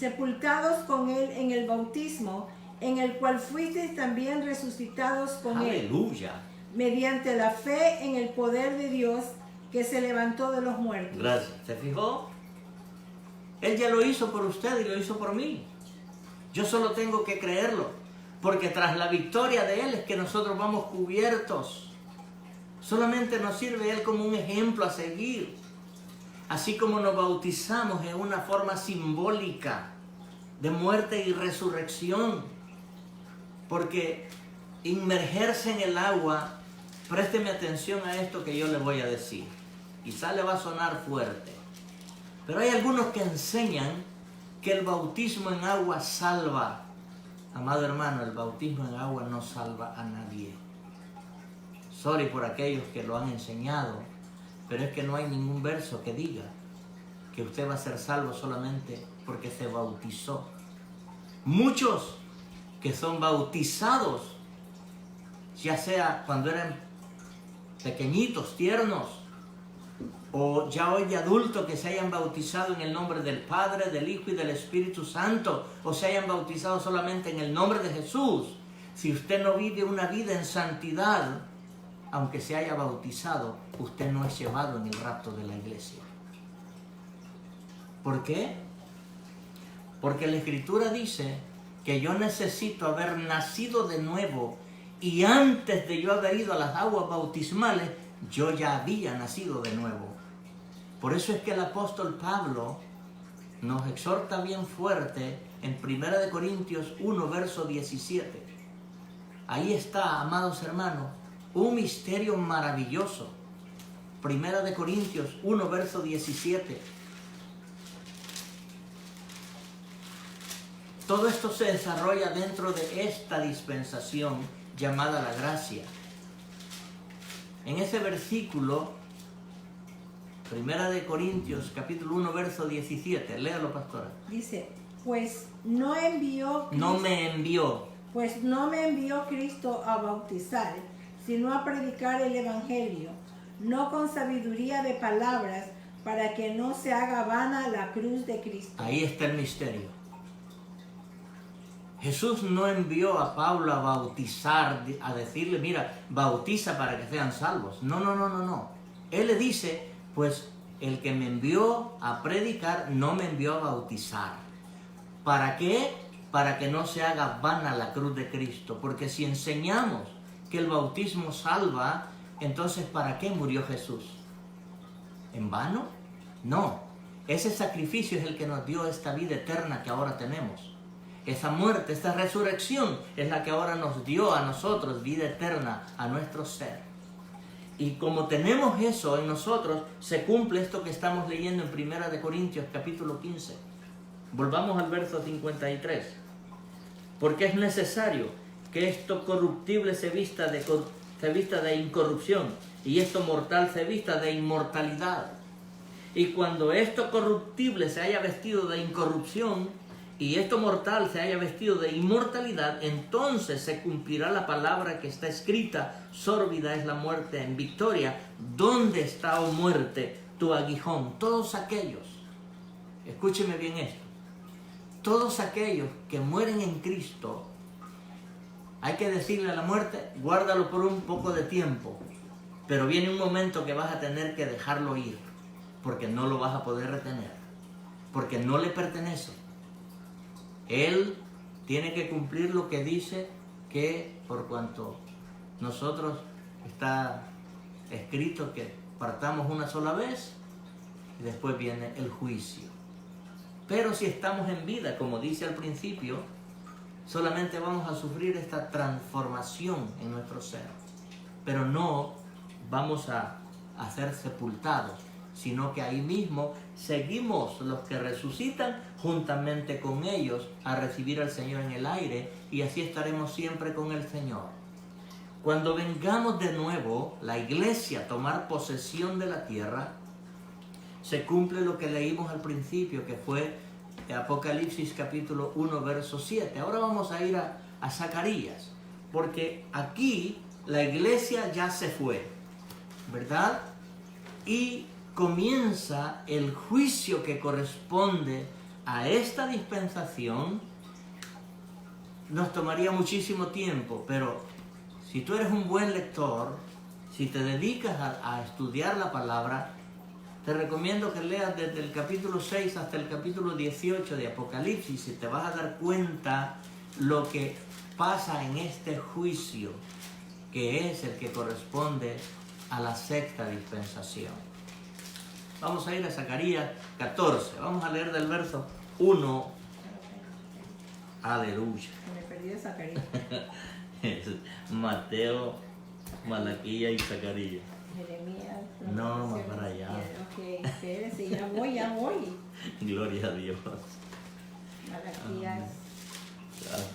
con Él en el bautismo, en el cual fuisteis también resucitados con Aleluya. Él, mediante la fe en el poder de Dios que se levantó de los muertos. Gracias. ¿Se fijó? Él ya lo hizo por usted y lo hizo por mí. Yo solo tengo que creerlo, porque tras la victoria de Él es que nosotros vamos cubiertos. Solamente nos sirve Él como un ejemplo a seguir. Así como nos bautizamos en una forma simbólica de muerte y resurrección. Porque inmergerse en el agua, présteme atención a esto que yo le voy a decir. Quizá le va a sonar fuerte. Pero hay algunos que enseñan que el bautismo en agua salva. Amado hermano, el bautismo en agua no salva a nadie. Sorry por aquellos que lo han enseñado, pero es que no hay ningún verso que diga que usted va a ser salvo solamente porque se bautizó. Muchos que son bautizados, ya sea cuando eran pequeñitos, tiernos, o ya hoy de adultos que se hayan bautizado en el nombre del Padre, del Hijo y del Espíritu Santo, o se hayan bautizado solamente en el nombre de Jesús. Si usted no vive una vida en santidad, aunque se haya bautizado, usted no es llevado en el rapto de la iglesia. ¿Por qué? Porque la Escritura dice que yo necesito haber nacido de nuevo, y antes de yo haber ido a las aguas bautismales, yo ya había nacido de nuevo. Por eso es que el apóstol Pablo nos exhorta bien fuerte en 1 Corintios 1, verso 17. Ahí está, amados hermanos, un misterio maravilloso. 1 Corintios 1, verso 17. Todo esto se desarrolla dentro de esta dispensación llamada la gracia. En ese versículo, 1 Corintios capítulo 1, verso 17, léalo, pastora. Dice, pues no me envió Cristo a bautizar, sino a predicar el Evangelio, no con sabiduría de palabras, para que no se haga vana la cruz de Cristo. Ahí está el misterio. Jesús no envió a Pablo a bautizar, a decirle, mira, bautiza para que sean salvos. No. Él le dice, pues el que me envió a predicar no me envió a bautizar. ¿Para qué? Para que no se haga vana la cruz de Cristo. Porque si enseñamos que el bautismo salva, entonces ¿para qué murió Jesús? ¿En vano? No. Ese sacrificio es el que nos dio esta vida eterna que ahora tenemos. Esa muerte, esta resurrección es la que ahora nos dio a nosotros vida eterna, a nuestro ser. Y como tenemos eso en nosotros, se cumple esto que estamos leyendo en 1 Corintios capítulo 15. Volvamos al verso 53. Porque es necesario que esto corruptible se vista de incorrupción y esto mortal se vista de inmortalidad. Y cuando esto corruptible se haya vestido de incorrupción y esto mortal se haya vestido de inmortalidad, entonces se cumplirá la palabra que está escrita: sórbida es la muerte en victoria. ¿Dónde está, oh muerte, tu aguijón? Todos aquellos, escúcheme bien esto, todos aquellos que mueren en Cristo, hay que decirle a la muerte: guárdalo por un poco de tiempo, pero viene un momento que vas a tener que dejarlo ir, porque no lo vas a poder retener, porque no le pertenece. Él tiene que cumplir lo que dice, que por cuanto nosotros está escrito que partamos una sola vez y después viene el juicio. Pero si estamos en vida, como dice al principio, solamente vamos a sufrir esta transformación en nuestro ser, pero no vamos a ser sepultados, sino que ahí mismo seguimos los que resucitan juntamente con ellos a recibir al Señor en el aire, y así estaremos siempre con el Señor. Cuando vengamos de nuevo, la iglesia, a tomar posesión de la tierra, se cumple lo que leímos al principio, que fue Apocalipsis capítulo 1, verso 7. Ahora vamos a ir a Zacarías, porque aquí la iglesia ya se fue, ¿verdad? Y comienza el juicio que corresponde a esta dispensación. Nos tomaría muchísimo tiempo, pero si tú eres un buen lector, si te dedicas a estudiar la palabra, te recomiendo que leas desde el capítulo 6 hasta el capítulo 18 de Apocalipsis, y te vas a dar cuenta lo que pasa en este juicio, que es el que corresponde a la sexta dispensación. Vamos a ir a Zacarías 14. Vamos a leer del verso 1. Aleluya. Me perdí de Zacarías. Mateo, Malaquías y Zacarías. Jeremías. No, más para allá. Ok, espérese, ya voy. Gloria a Dios. Malaquías.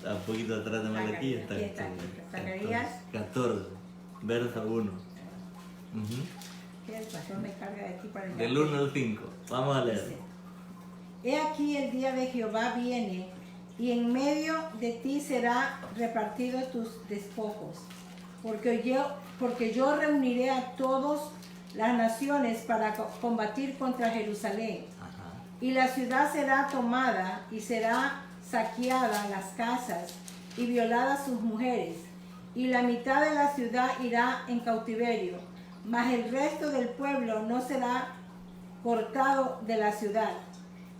Un poquito atrás de Malaquías está. Aquí está, Zacarías 14, verso 1. Que el pastor me carga de aquí para allá. Del 1 al 5. Vamos a leer. Dice: He aquí el día de Jehová viene, y en medio de ti será repartido tus despojos, porque yo reuniré a todas las naciones para combatir contra Jerusalén. Ajá. Y la ciudad será tomada y será saqueada las casas y violadas sus mujeres, y la mitad de la ciudad irá en cautiverio, mas el resto del pueblo no será cortado de la ciudad.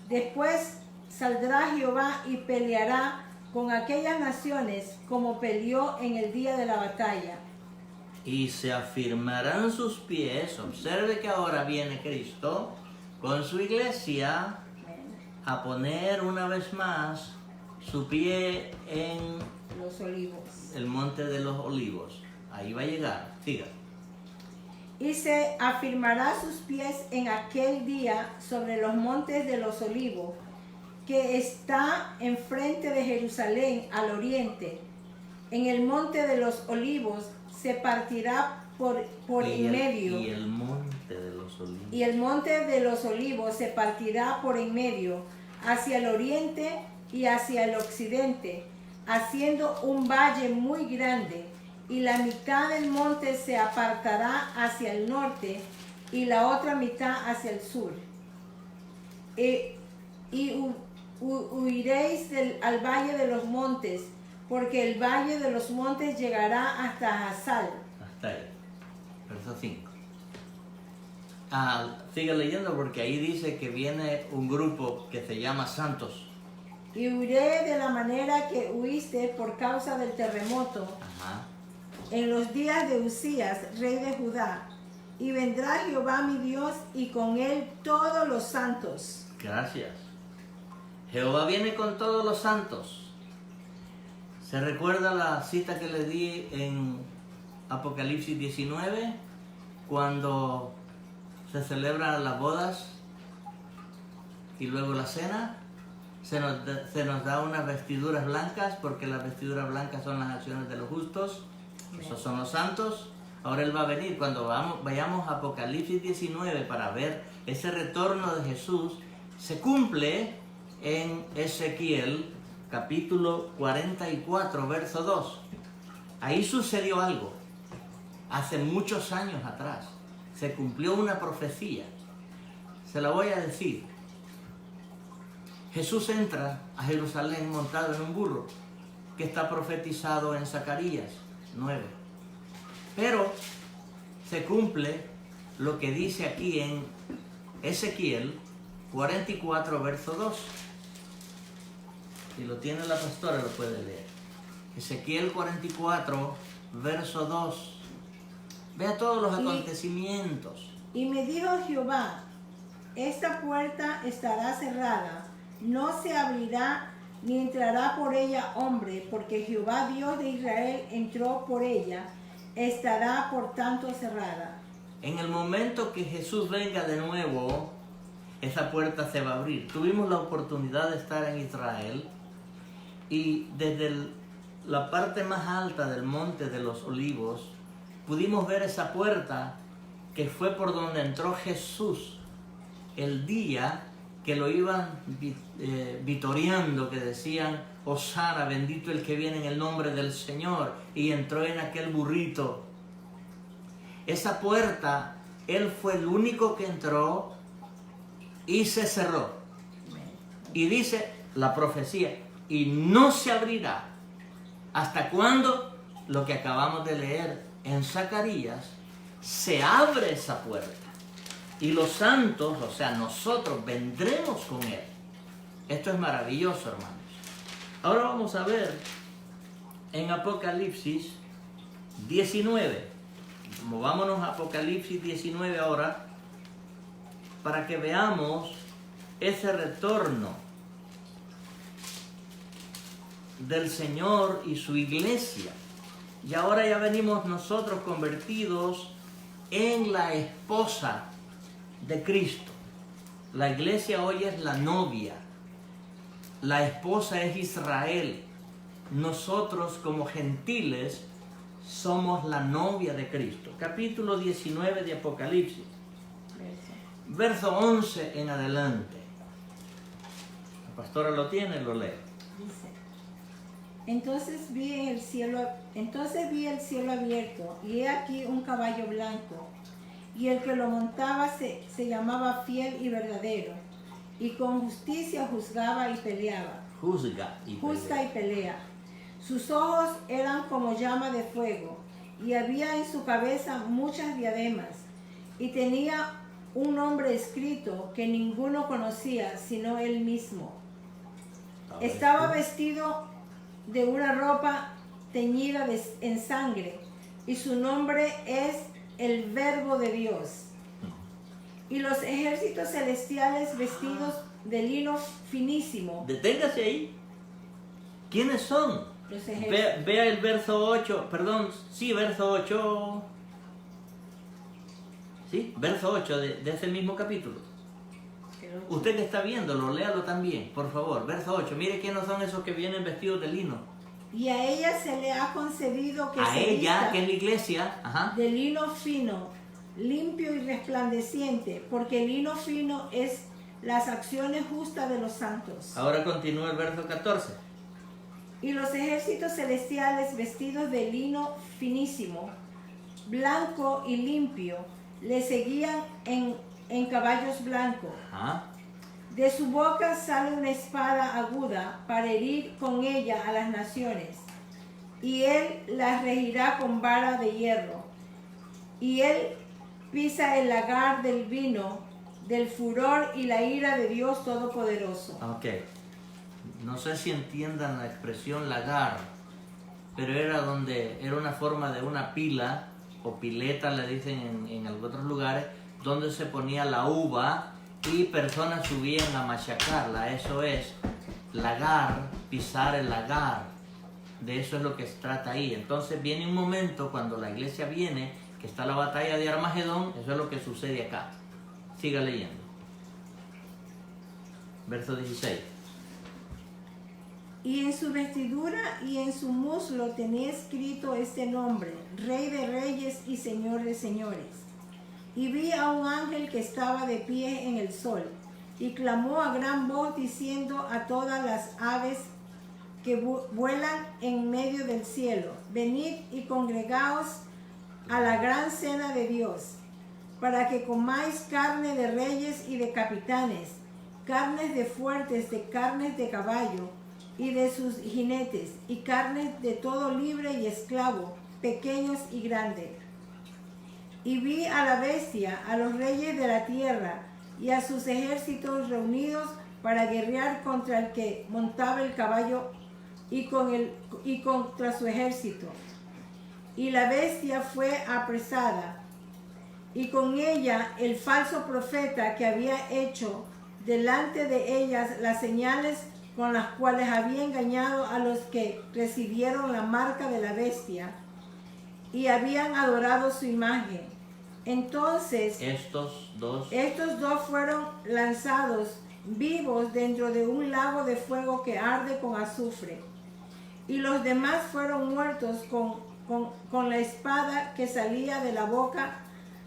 Después saldrá Jehová y peleará con aquellas naciones como peleó en el día de la batalla. Y se afirmarán sus pies. Observe que ahora viene Cristo con su iglesia a poner una vez más su pie en Los olivos. el monte de los olivos. Ahí va a llegar. Siga. Y se afirmará sus pies en aquel día sobre los montes de los olivos, que está enfrente de Jerusalén al oriente. En el monte de los olivos se partirá por en medio. Y el monte de los olivos. Y el monte de los olivos se partirá por en medio, hacia el oriente y hacia el occidente, haciendo un valle muy grande. Y la mitad del monte se apartará hacia el norte y la otra mitad hacia el sur. Y huiréis al valle de los montes, porque el valle de los montes llegará hasta Hazal. Hasta ahí. Verso 5. Sigue leyendo porque ahí dice que viene un grupo que se llama santos. Y huiré de la manera que huiste por causa del terremoto Ajá. en los días de Usías, rey de Judá. Y vendrá Jehová mi Dios y con él todos los santos. Gracias. Jehová viene con todos los santos. ¿Se recuerda la cita que le di en Apocalipsis 19? Cuando se celebran las bodas y luego la cena. Se nos da unas vestiduras blancas, porque las vestiduras blancas son las acciones de los justos. Esos son los santos. Ahora Él va a venir. Cuando vayamos a Apocalipsis 19 para ver ese retorno de Jesús, se cumple en Ezequiel capítulo 44, verso 2. Ahí sucedió algo. Hace muchos años atrás se cumplió una profecía. Se la voy a decir. Jesús entra a Jerusalén montado en un burro, que está profetizado en Zacarías 9. Pero se cumple lo que dice aquí en Ezequiel 44, verso 2. Si lo tiene la pastora, lo puede leer. Ezequiel 44, verso 2. Vea todos los acontecimientos. Y me dijo Jehová, esta puerta estará cerrada, no se abrirá ni entrará por ella hombre, porque Jehová Dios de Israel entró por ella, estará por tanto cerrada. En el momento que Jesús venga de nuevo, esa puerta se va a abrir. Tuvimos la oportunidad de estar en Israel y desde la parte más alta del Monte de los Olivos pudimos ver esa puerta que fue por donde entró Jesús el día que lo iban vitoreando, que decían: Hosana, bendito el que viene en el nombre del Señor, y entró en aquel burrito. Esa puerta, Él fue el único que entró y se cerró. Y dice la profecía, y no se abrirá hasta cuando, lo que acabamos de leer en Zacarías, se abre esa puerta. Y los santos, o sea, nosotros vendremos con Él. Esto es maravilloso, hermanos. Ahora vamos a ver en Apocalipsis 19. Movámonos a Apocalipsis 19 ahora, para que veamos ese retorno del Señor y su iglesia. Y ahora ya venimos nosotros convertidos en la esposa de Cristo. La iglesia hoy es la novia. La esposa es Israel. Nosotros como gentiles somos la novia de Cristo. Capítulo 19 de Apocalipsis. Verso 11 en adelante. La pastora lo tiene, lo lee. Dice: Entonces vi el cielo abierto, y he aquí un caballo blanco, y el que lo montaba se llamaba Fiel y Verdadero, y con justicia juzgaba y peleaba. Juzga y pelea. Sus ojos eran como llama de fuego, y había en su cabeza muchas diademas, y tenía un nombre escrito que ninguno conocía sino él mismo. Estaba vestido de una ropa teñida en sangre, y su nombre es el Verbo de Dios. Y los ejércitos celestiales vestidos de lino finísimo. Deténgase ahí. ¿Quiénes son? Los ejércitos. Vea el verso 8, perdón, sí, verso 8. Sí, verso 8 de ese mismo capítulo. Usted que está viéndolo, léalo también, por favor. Verso 8, mire quiénes son esos que vienen vestidos de lino. Y a ella se le ha concedido que a se ella, vista que es la iglesia, ajá, de lino fino, limpio y resplandeciente, porque el lino fino es las acciones justas de los santos. Ahora continúa el verso 14. Y los ejércitos celestiales vestidos de lino finísimo, blanco y limpio, le seguían en caballos blancos. Ajá. De su boca sale una espada aguda para herir con ella a las naciones, y él las regirá con vara de hierro. Y él pisa el lagar del vino, del furor y la ira de Dios Todopoderoso. Ok. No sé si entiendan la expresión lagar, pero era una forma de una pila, o pileta le dicen en otros lugares, donde se ponía la uva y personas subían a machacarla. Eso es lagar, pisar el lagar. De eso es lo que se trata ahí. Entonces viene un momento cuando la iglesia viene, que está la batalla de Armagedón. Eso es lo que sucede acá. Siga leyendo. Verso 16. Y en su vestidura y en su muslo tenía escrito este nombre: Rey de Reyes y Señor de Señores. Y vi a un ángel que estaba de pie en el sol, y clamó a gran voz diciendo a todas las aves que vuelan en medio del cielo: venid y congregaos a la gran cena de Dios, para que comáis carne de reyes y de capitanes, carnes de fuertes, de carnes de caballo y de sus jinetes, y carnes de todo libre y esclavo, pequeños y grandes. Y vi a la bestia, a los reyes de la tierra y a sus ejércitos reunidos para guerrear contra el que montaba el caballo y contra su ejército. Y la bestia fue apresada, y con ella el falso profeta que había hecho delante de ellas las señales con las cuales había engañado a los que recibieron la marca de la bestia y habían adorado su imagen. Entonces estos dos fueron lanzados vivos dentro de un lago de fuego que arde con azufre, y los demás fueron muertos con la espada que salía de la boca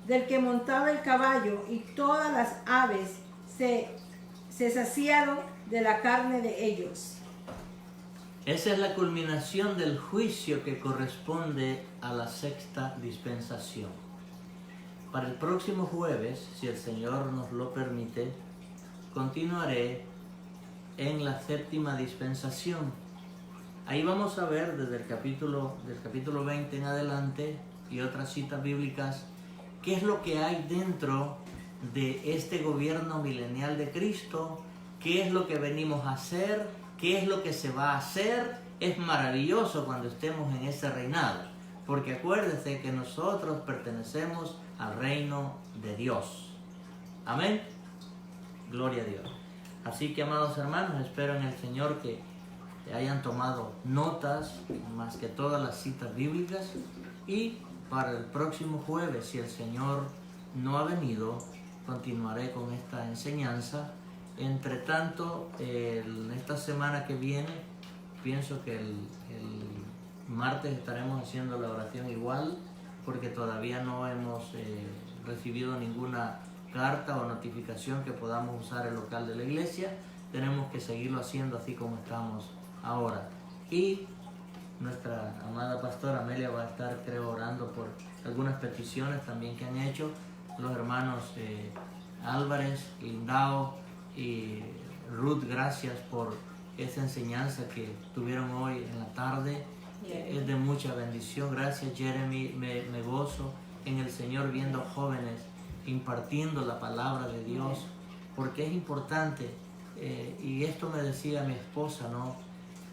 del que montaba el caballo, y todas las aves se saciaron de la carne de ellos. Esa es la culminación del juicio que corresponde a la sexta dispensación. Para el próximo jueves, si el Señor nos lo permite, continuaré en la séptima dispensación. Ahí vamos a ver desde el capítulo 20 en adelante y otras citas bíblicas qué es lo que hay dentro de este gobierno milenial de Cristo, qué es lo que venimos a hacer, qué es lo que se va a hacer. Es maravilloso cuando estemos en ese reinado, porque acuérdense que nosotros pertenecemos al reino de Dios. Amén. Gloria a Dios. Así que, amados hermanos, espero en el Señor que hayan tomado notas, más que todas las citas bíblicas, y para el próximo jueves, si el Señor no ha venido, continuaré con esta enseñanza. Entre tanto, esta semana que viene, pienso que el martes estaremos haciendo la oración igual, porque todavía no hemos recibido ninguna carta o notificación que podamos usar el local de la iglesia. Tenemos que seguirlo haciendo así como estamos ahora. Y nuestra amada pastora Amelia va a estar, creo, orando por algunas peticiones también que han hecho los hermanos Álvarez, Lindao y Ruth. Gracias por esa enseñanza que tuvieron hoy en la tarde. Es de mucha bendición. Gracias, Jeremy. Me gozo en el Señor viendo jóvenes impartiendo la palabra de Dios, porque es importante. Y esto me decía mi esposa, ¿no?,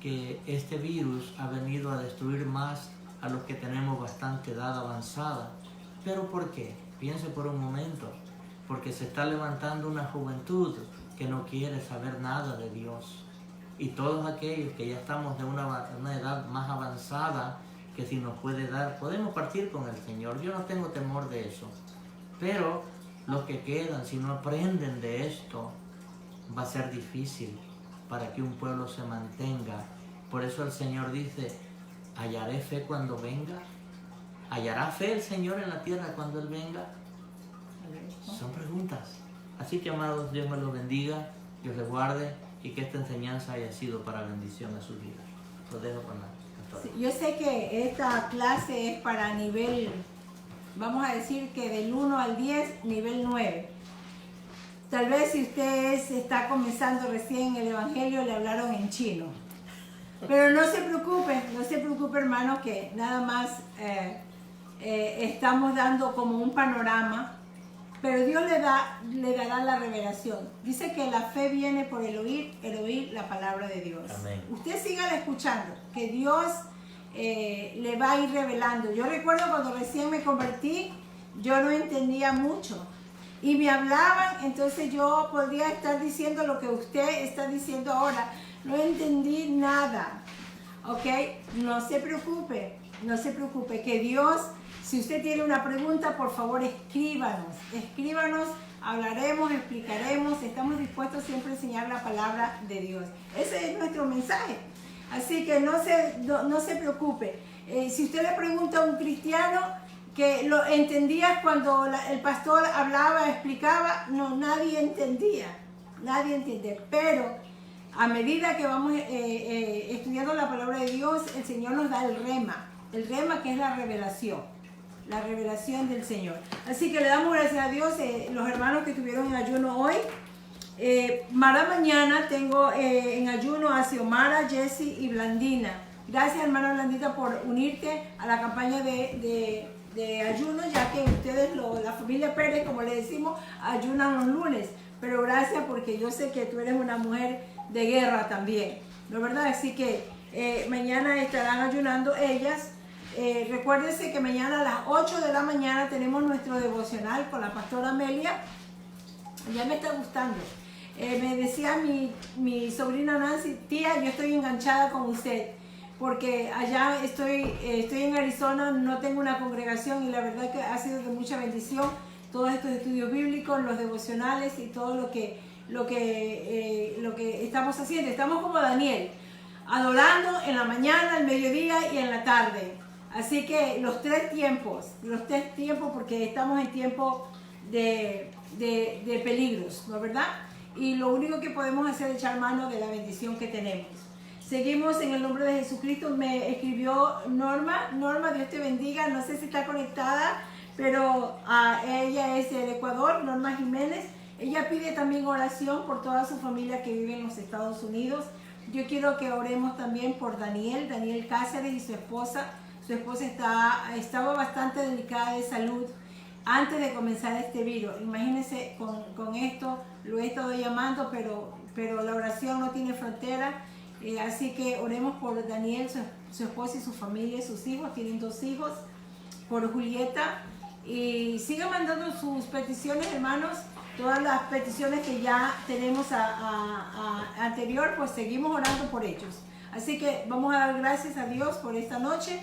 que este virus ha venido a destruir más a los que tenemos bastante edad avanzada. ¿Pero por qué? Piense por un momento. Porque se está levantando una juventud que no quiere saber nada de Dios. Y todos aquellos que ya estamos de una edad más avanzada, que si nos puede dar, podemos partir con el Señor. Yo no tengo temor de eso. Pero los que quedan, si no aprenden de esto, va a ser difícil para que un pueblo se mantenga. Por eso el Señor dice: ¿hallaré fe cuando venga? ¿Hallará fe el Señor en la tierra cuando Él venga? Son preguntas. Así que, amados, Dios me los bendiga, Dios les guarde, y que esta enseñanza haya sido para bendición a sus vidas. Los dejo con la pastora. Sí, yo sé que esta clase es para nivel, vamos a decir que del 1 al 10, nivel 9. Tal vez si usted está comenzando recién el Evangelio, le hablaron en chino. Pero no se preocupe, hermano, que nada más estamos dando como un panorama pero Dios le dará la revelación. Dice que la fe viene por el oír la palabra de Dios. Amén. Usted siga escuchando, que Dios le va a ir revelando. Yo recuerdo cuando recién me convertí, yo no entendía mucho. Y me hablaban, entonces yo podría estar diciendo lo que usted está diciendo ahora. No entendí nada, ¿ok? No se preocupe, que Dios, si usted tiene una pregunta, por favor escríbanos, hablaremos, explicaremos, estamos dispuestos siempre a enseñar la palabra de Dios. Ese es nuestro mensaje, así que no se preocupe. Si usted le pregunta a un cristiano, que lo entendía cuando el pastor hablaba, explicaba, no, nadie entiende, pero a medida que vamos estudiando la palabra de Dios, el Señor nos da el rema que es la revelación del Señor. Así que le damos gracias a Dios, los hermanos que estuvieron en ayuno hoy. Para mañana tengo en ayuno a Xiomara, Jessie y Blandina. Gracias, hermana Blandita, por unirte a la campaña de ayuno, ya que ustedes, la familia Pérez, como le decimos, ayunan los lunes. Pero gracias, porque yo sé que tú eres una mujer de guerra también, ¿no es verdad? Así que mañana estarán ayunando ellas. Recuérdense que mañana a las 8 de la mañana tenemos nuestro devocional con la pastora Amelia. Ya me está gustando. Me decía mi sobrina Nancy, tía, yo estoy enganchada con usted, porque allá estoy en Arizona, no tengo una congregación y la verdad que ha sido de mucha bendición todos estos estudios bíblicos, los devocionales y todo lo que estamos haciendo. Estamos como Daniel, adorando en la mañana, al mediodía y en la tarde. Así que los tres tiempos, porque estamos en tiempo de peligros, ¿no es verdad? Y lo único que podemos hacer es echar mano de la bendición que tenemos. Seguimos en el nombre de Jesucristo. Me escribió Norma, Dios te bendiga, no sé si está conectada, pero ella es del Ecuador, Norma Jiménez. Ella pide también oración por toda su familia que vive en los Estados Unidos. Yo quiero que oremos también por Daniel Cáceres y su esposa. Su esposa estaba bastante delicada de salud antes de comenzar este virus. Imagínense con esto, lo he estado llamando, pero la oración no tiene frontera. Así que oremos por Daniel, su esposa y su familia, sus hijos, tienen 2 hijos, por Julieta. Y sigan mandando sus peticiones, hermanos. Todas las peticiones que ya tenemos anterior, pues seguimos orando por ellos. Así que vamos a dar gracias a Dios por esta noche.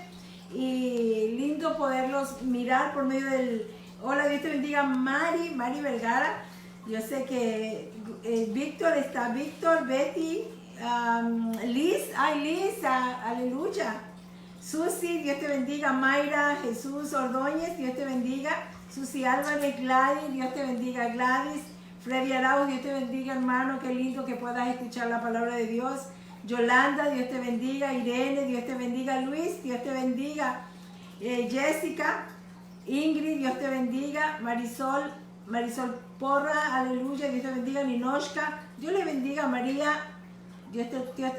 Y lindo poderlos mirar por medio del... Hola, Dios te bendiga, Mari Vergara. Yo sé que Víctor, Betty, Liz, aleluya. Susi, Dios te bendiga. Mayra, Jesús Ordóñez, Dios te bendiga. Susi Álvarez, Gladys, Dios te bendiga. Gladys, Freddy Arauz, Dios te bendiga, hermano. Qué lindo que puedas escuchar la palabra de Dios. Yolanda, Dios te bendiga. Irene, Dios te bendiga. Luis, Dios te bendiga. Jessica, Ingrid, Dios te bendiga. Marisol Porra, aleluya, Dios te bendiga. Ninoshka, Dios le bendiga. María,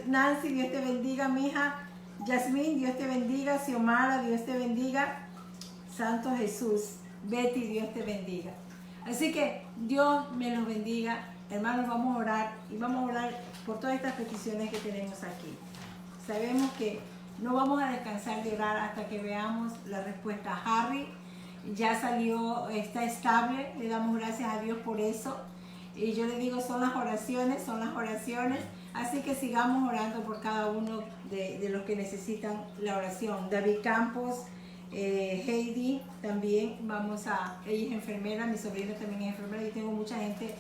Nancy, Dios te bendiga, mija. Yasmín, Dios te bendiga. Xiomara, Dios te bendiga. Santo Jesús, Betty, Dios te bendiga. Así que Dios me los bendiga. Hermanos, vamos a orar y vamos a orar por todas estas peticiones que tenemos aquí. Sabemos que no vamos a descansar de orar hasta que veamos la respuesta. Harry ya salió, está estable, le damos gracias a Dios por eso. Y yo le digo, son las oraciones. Así que sigamos orando por cada uno de los que necesitan la oración. David Campos, Heidi también, ella es enfermera, mi sobrina también es enfermera. Yo tengo mucha gente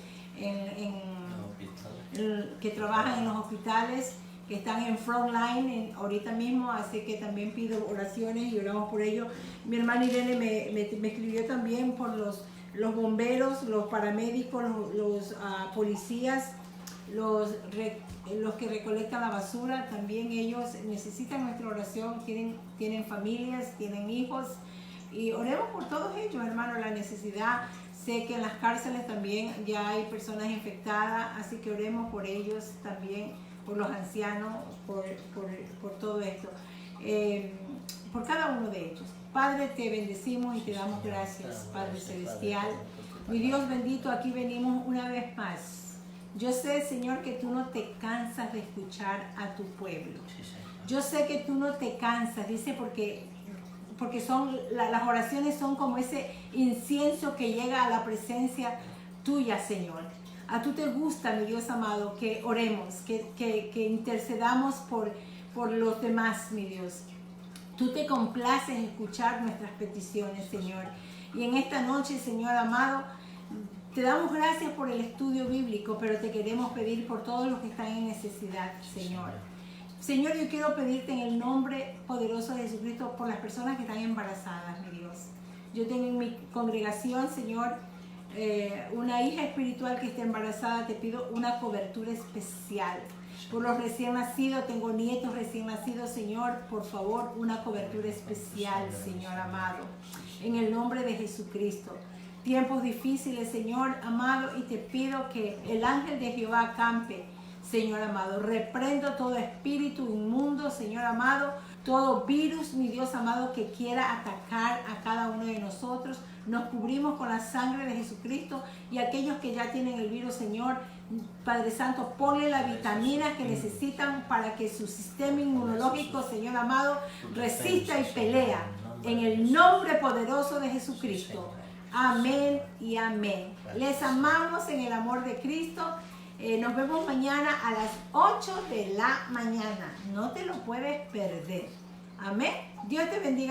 que trabajan en los hospitales, que están en frontline ahorita mismo, así que también pido oraciones y oramos por ellos. Mi hermana Irene me escribió también por los bomberos, los paramédicos, los policías, los que recolectan la basura. También ellos necesitan nuestra oración, tienen familias, tienen hijos, y oremos por todos ellos, hermano, la necesidad. Sé que en las cárceles también ya hay personas infectadas, así que oremos por ellos también, por los ancianos, por todo esto, por cada uno de ellos. Padre, te bendecimos y te damos gracias, Padre Celestial. Mi Dios bendito, aquí venimos una vez más. Yo sé, Señor, que tú no te cansas de escuchar a tu pueblo. Sí, Señor. Yo sé que tú no te cansas, dice, porque las oraciones son como ese incienso que llega a la presencia tuya, Señor. A tú te gusta, mi Dios amado, que oremos, que intercedamos por los demás, mi Dios. Tú te complaces escuchar nuestras peticiones, Señor. Y en esta noche, Señor amado, te damos gracias por el estudio bíblico, pero te queremos pedir por todos los que están en necesidad, Señor. Señor, yo quiero pedirte en el nombre poderoso de Jesucristo por las personas que están embarazadas, mi Dios. Yo tengo en mi congregación, Señor, una hija espiritual que está embarazada. Te pido una cobertura especial. Por los recién nacidos, tengo nietos recién nacidos, Señor, por favor, una cobertura especial, Señor amado, en el nombre de Jesucristo. Tiempos difíciles, Señor amado, y te pido que el ángel de Jehová acampe, Señor amado. Reprendo todo espíritu inmundo, Señor amado, todo virus, mi Dios amado, que quiera atacar a cada uno de nosotros. Nos cubrimos con la sangre de Jesucristo, y aquellos que ya tienen el virus, Señor, Padre Santo, ponle las vitaminas que necesitan para que su sistema inmunológico, Señor amado, resista y pelea. En el nombre poderoso de Jesucristo. Amén y amén. Les amamos en el amor de Cristo. Nos vemos mañana a las 8 de la mañana. No te lo puedes perder. Amén. Dios te bendiga.